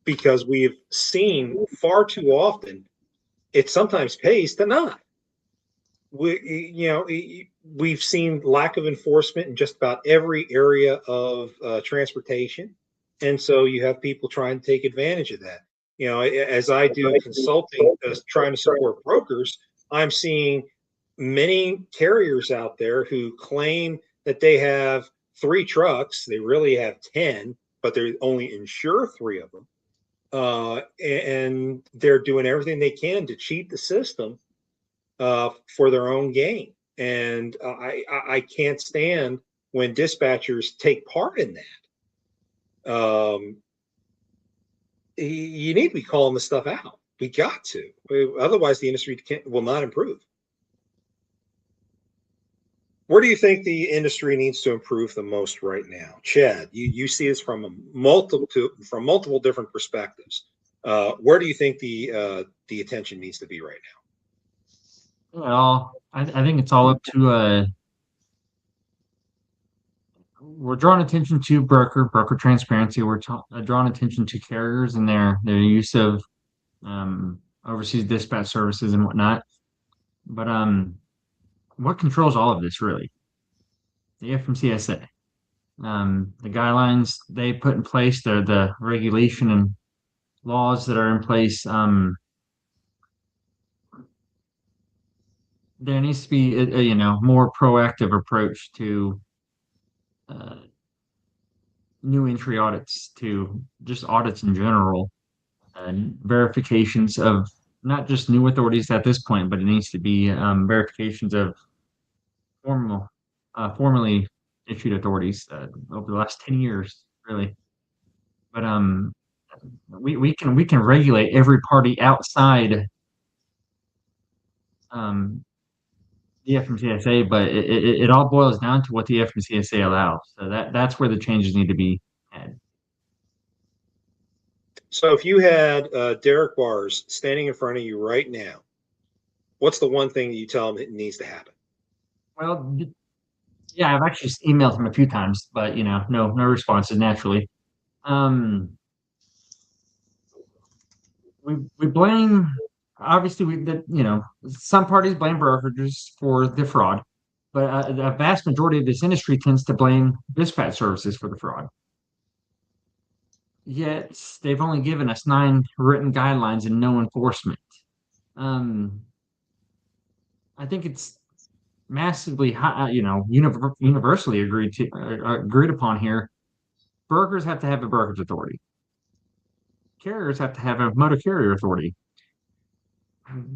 S1: because we've seen far too often it sometimes pays to not. We've seen lack of enforcement in just about every area of transportation, and so you have people trying to take advantage of that. As I do consulting, trying to support brokers, I'm seeing many carriers out there who claim that they have 3 trucks. They really have 10, but they only insure 3 of them, and they're doing everything they can to cheat the system for their own gain. And I can't stand when dispatchers take part in that. You need to be calling this stuff out. We got to. Otherwise, the industry will not improve. Where do you think the industry needs to improve the most right now, Chad? You see this from multiple different perspectives. Where do you think the attention needs to be right
S3: Well, I think it's all up to we're drawing attention to broker transparency. We're drawing attention to carriers and their use of overseas dispatch services and whatnot. But what controls all of this really? The FMCSA. The guidelines they put in place, they're the regulation and laws that are in place. There needs to be more proactive approach to uh, new entry audits, to just audits in general, and verifications of not just new authorities at this point, but it needs to be verifications of formal, formally issued authorities over the last 10 years, really. But we can regulate every party outside um the FMCSA, but it all boils down to what the FMCSA allows. So that's where the changes need to be had.
S1: So if you had Derek Bars standing in front of you right now, what's the one thing that you tell him that needs to happen?
S3: Well, yeah, I've actually emailed him a few times, but no responses naturally. Um, we blame obviously some parties blame brokerages for the fraud, but a vast majority of this industry tends to blame dispatch services for the fraud. Yet they've only given us 9 written guidelines and no enforcement. Um, I think it's massively high, universally agreed upon here. Brokers have to have a brokerage authority. Carriers have to have a motor carrier authority.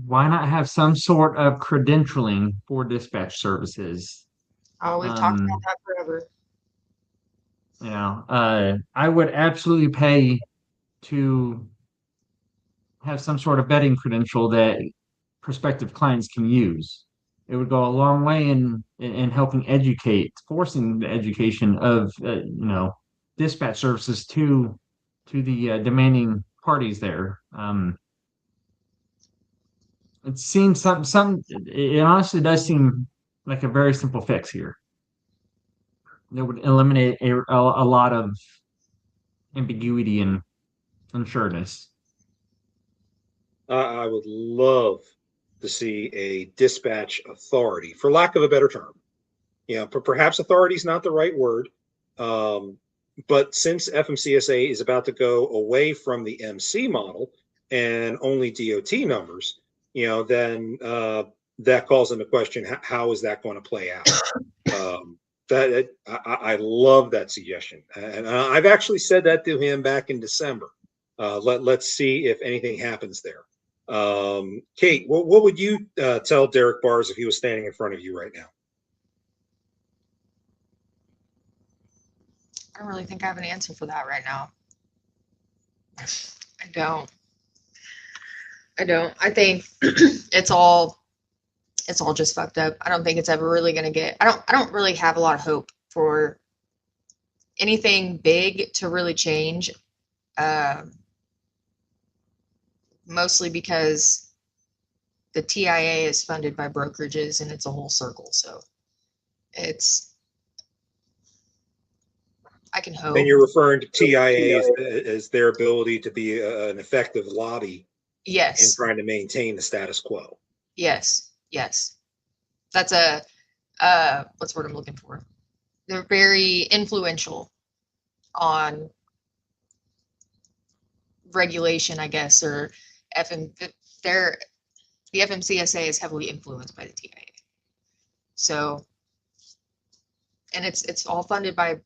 S3: Why not have some sort of credentialing for dispatch services?
S2: Oh, we've talked about
S3: Um,
S2: that forever.
S3: I would absolutely pay to have some sort of vetting credential that prospective clients can use. It would go a long way in helping educate, forcing the education of dispatch services to the demanding parties there. It seems it honestly does seem like a very simple fix here that would eliminate a lot of ambiguity and unsureness.
S1: I would love to see a dispatch authority, for lack of a better term. Perhaps authority is not the right word. Um, but since FMCSA is about to go away from the MC model and only DOT numbers, then that calls into question how is that going to play out? I love that suggestion, and I've actually said that to him back in December. Let's see if anything happens there. Kate, what would you tell Derek Bars if he was standing in front of you right now?
S2: I don't really think I have an answer for that right now. I don't. I don't. I think it's all just fucked up. I don't think it's ever really gonna get. I don't really have a lot of hope for anything big to really change. Mostly because the TIA is funded by brokerages and it's a whole circle. So I can hope.
S1: And you're referring to TIA as their ability to be an effective lobby in
S2: Yes.
S1: trying to maintain the status quo.
S2: Yes. Yes. That's what's the word I'm looking for? They're very influential on regulation, I guess, or the FMCSA is heavily influenced by the TIA. So, and it's all funded by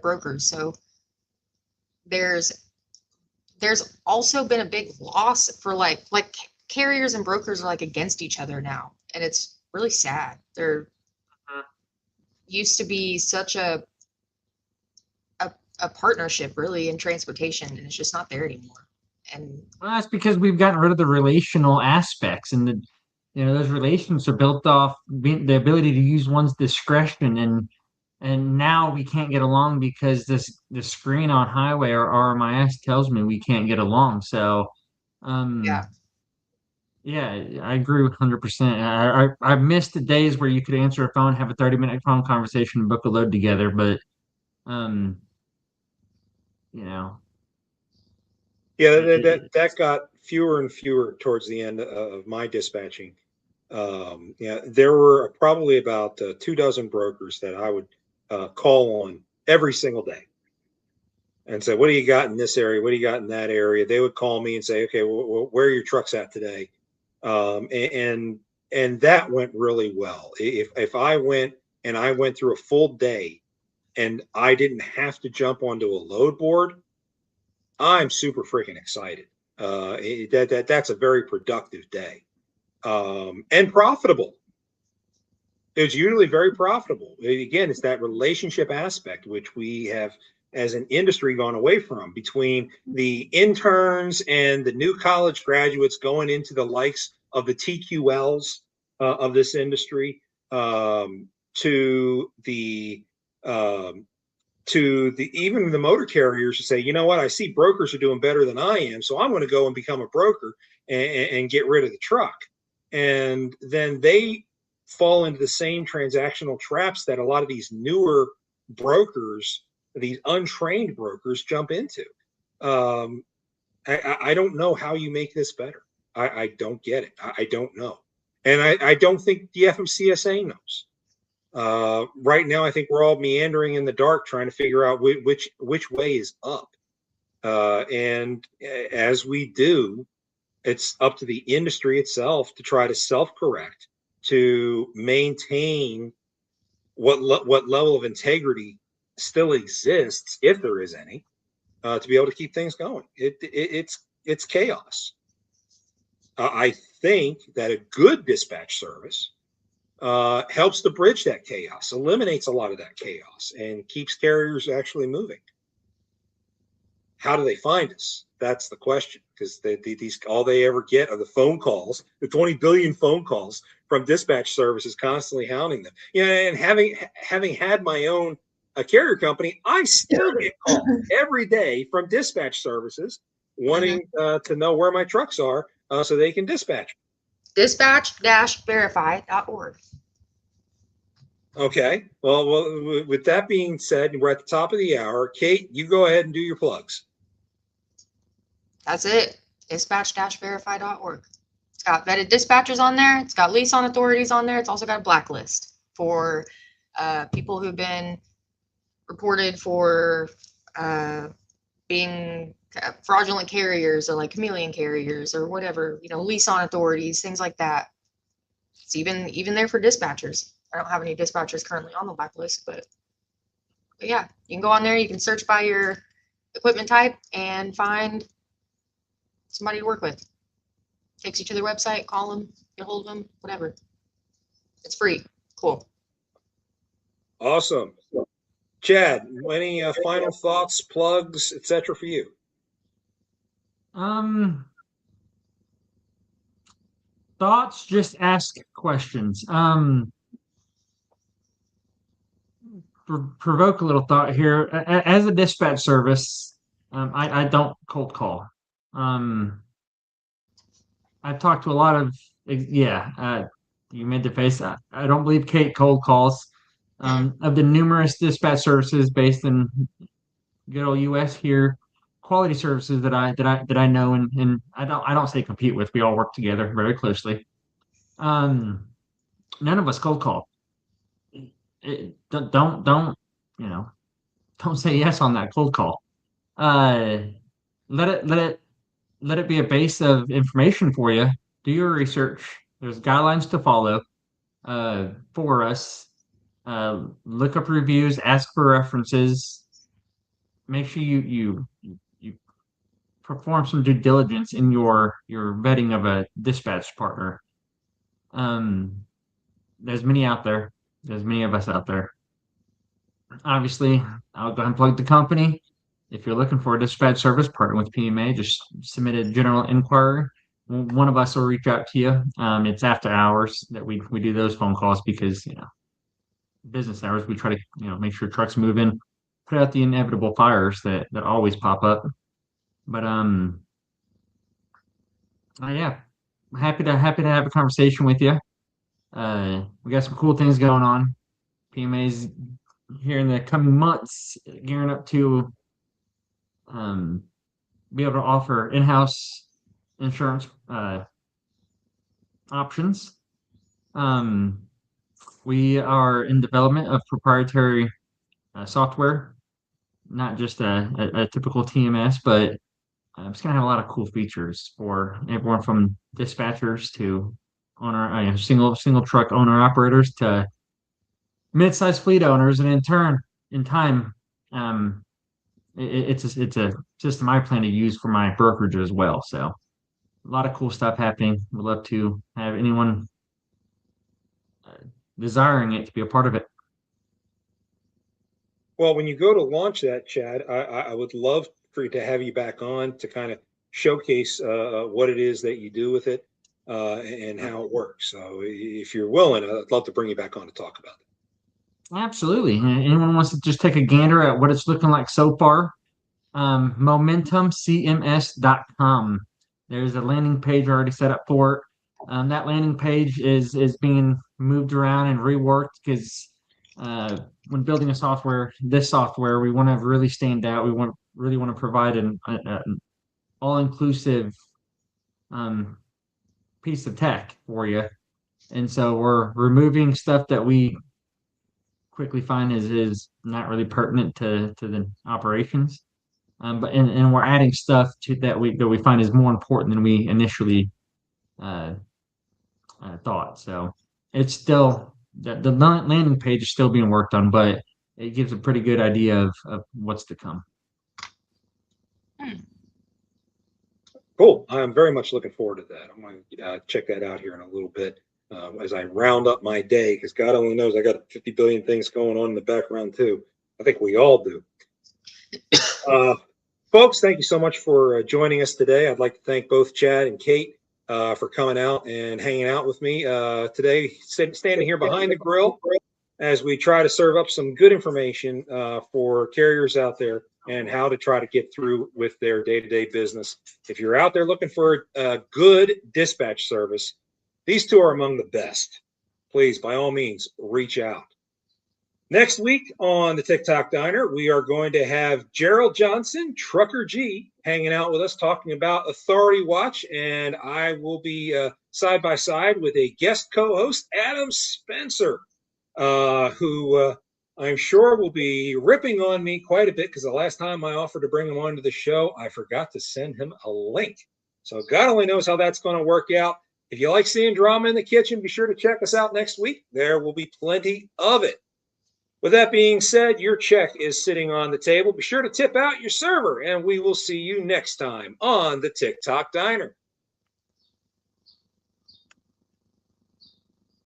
S2: brokers. So there's also been a big loss for like carriers and brokers are like against each other now, and it's really sad. There used to be such a partnership really in transportation, and it's just not there anymore. And
S3: Well, that's because we've gotten rid of the relational aspects, and those relations are built off the ability to use one's discretion, and now we can't get along because the screen on highway or RMIS tells me we can't get along. So,
S2: yeah,
S3: yeah, I agree with 100%. I missed the days where you could answer a phone, have a 30-minute phone conversation, and book a load together, but um, you know,
S1: Yeah,
S3: it, it,
S1: that got fewer and fewer towards the end of my dispatching. Yeah, there were probably about 2 dozen brokers that I would call on every single day and say, "What do you got in this area? What do you got in that area?" They would call me and say, "Okay, where are your trucks at today?" And that went really well. If I went and I went through a full day and I didn't have to jump onto a load board, I'm super freaking excited. That's a very productive day, and profitable. It's usually very profitable. Again, it's that relationship aspect which we have as an industry gone away from, between the interns and the new college graduates going into the likes of the TQLs of this industry, to the even the motor carriers to say, you know what, I see brokers are doing better than I am, so I'm going to go and become a broker and get rid of the truck. And then they fall into the same transactional traps that a lot of these newer brokers, these untrained brokers, jump into. I don't know how you make this better. I don't get it. I don't know. And I don't think the FMCSA knows. Right now, I think we're all meandering in the dark trying to figure out which way is up. And as we do, it's up to the industry itself to try to self-correct, to maintain what level of integrity still exists, if there is any, to be able to keep things going. It's chaos. I think that a good dispatch service helps to bridge that chaos, eliminates a lot of that chaos, and keeps carriers actually moving. How do they find us? That's the question, because these all they ever get are the phone calls, the 20 billion phone calls from dispatch services constantly hounding them. And having had my own carrier company, I still get calls every day from dispatch services wanting to know where my trucks are so they can dispatch.
S2: Dispatch-verify.org.
S1: Okay. Well, with that being said, we're at the top of the hour. Kate, you go ahead and do your plugs.
S2: That's it. Dispatch-verify.org. It's got vetted dispatchers on there. It's got lease on authorities on there. It's also got a blacklist for people who've been reported for being fraudulent carriers, or like chameleon carriers, or whatever, lease on authorities, things like that. It's even there for dispatchers. I don't have any dispatchers currently on the blacklist, but yeah, you can go on there. You can search by your equipment type and find somebody to work with. Takes you to their website. Call them, get a hold of them, whatever. It's free. Cool.
S1: Awesome. Chad, any final thoughts, plugs, etc. for you?
S3: Thoughts, just ask questions. Provoke a little thought here. As a dispatch service, I don't cold call. I've talked to a lot of, you made the face. I don't believe Kate cold calls. Of the numerous dispatch services based in good old US here, quality services that I know, and I don't say compete with. We all work together very closely. None of us cold call. Don't say yes on that cold call. Let it be a base of information for you. Do your research. There's guidelines to follow for us. Look up reviews, ask for references. Make sure you perform some due diligence in your vetting of a dispatch partner. There's many out there. There's many of us out there. Obviously, I'll go ahead and plug the company. If you're looking for a dispatch service partner with PMA, just submit a general inquiry. One of us will reach out to you. It's after hours that we do those phone calls, because business hours we try to make sure trucks move in, put out the inevitable fires that always pop up. But yeah, happy to have a conversation with you. We got some cool things going on. PMA's here in the coming months gearing up to be able to offer in-house insurance options. We are in development of proprietary software, not just a typical TMS, but it's going to have a lot of cool features for everyone from dispatchers to owner, single truck owner operators to mid-sized fleet owners, and in time, it's a system I plan to use for my brokerage as well. So a lot of cool stuff happening. We'd love to have anyone desiring it to be a part of it.
S1: Well, when you go to launch that, Chad, I would love for you to have you back on to kind of showcase what it is that you do with it and how it works. So if you're willing, I'd love to bring you back on to talk about
S3: Absolutely. Anyone wants to just take a gander at what it's looking like so far? MomentumCMS.com. There's a landing page already set up for it. That landing page is being moved around and reworked because when building a software, this software, we want to really stand out. We really want to provide an all-inclusive um, piece of tech for you. And so we're removing stuff that we quickly find is not really pertinent to the operations. And we're adding stuff to that we find is more important than we initially uh, thought. So it's still the landing page is still being worked on, but it gives a pretty good idea of what's to come.
S1: Cool. I'm very much looking forward to that. I'm going to check that out here in a little bit as I round up my day, because God only knows I got 50 billion things going on in the background too. I think we all do. Folks, thank you so much for joining us today. I'd like to thank both Chad and Kate for coming out and hanging out with me today, standing here behind the grill as we try to serve up some good information for carriers out there and how to try to get through with their day-to-day business. If you're out there looking for a good dispatch service, these two are among the best. Please, by all means, reach out. Next week on the TikTok Diner, we are going to have Gerald Johnson, Trucker G, hanging out with us talking about Authority Watch, and I will be side by side with a guest co-host, Adam Spencer, who I'm sure will be ripping on me quite a bit because the last time I offered to bring him onto the show, I forgot to send him a link. So God only knows how that's going to work out. If you like seeing drama in the kitchen, be sure to check us out next week. There will be plenty of it. With that being said, your check is sitting on the table. Be sure to tip out your server, and we will see you next time on the TikTok Diner.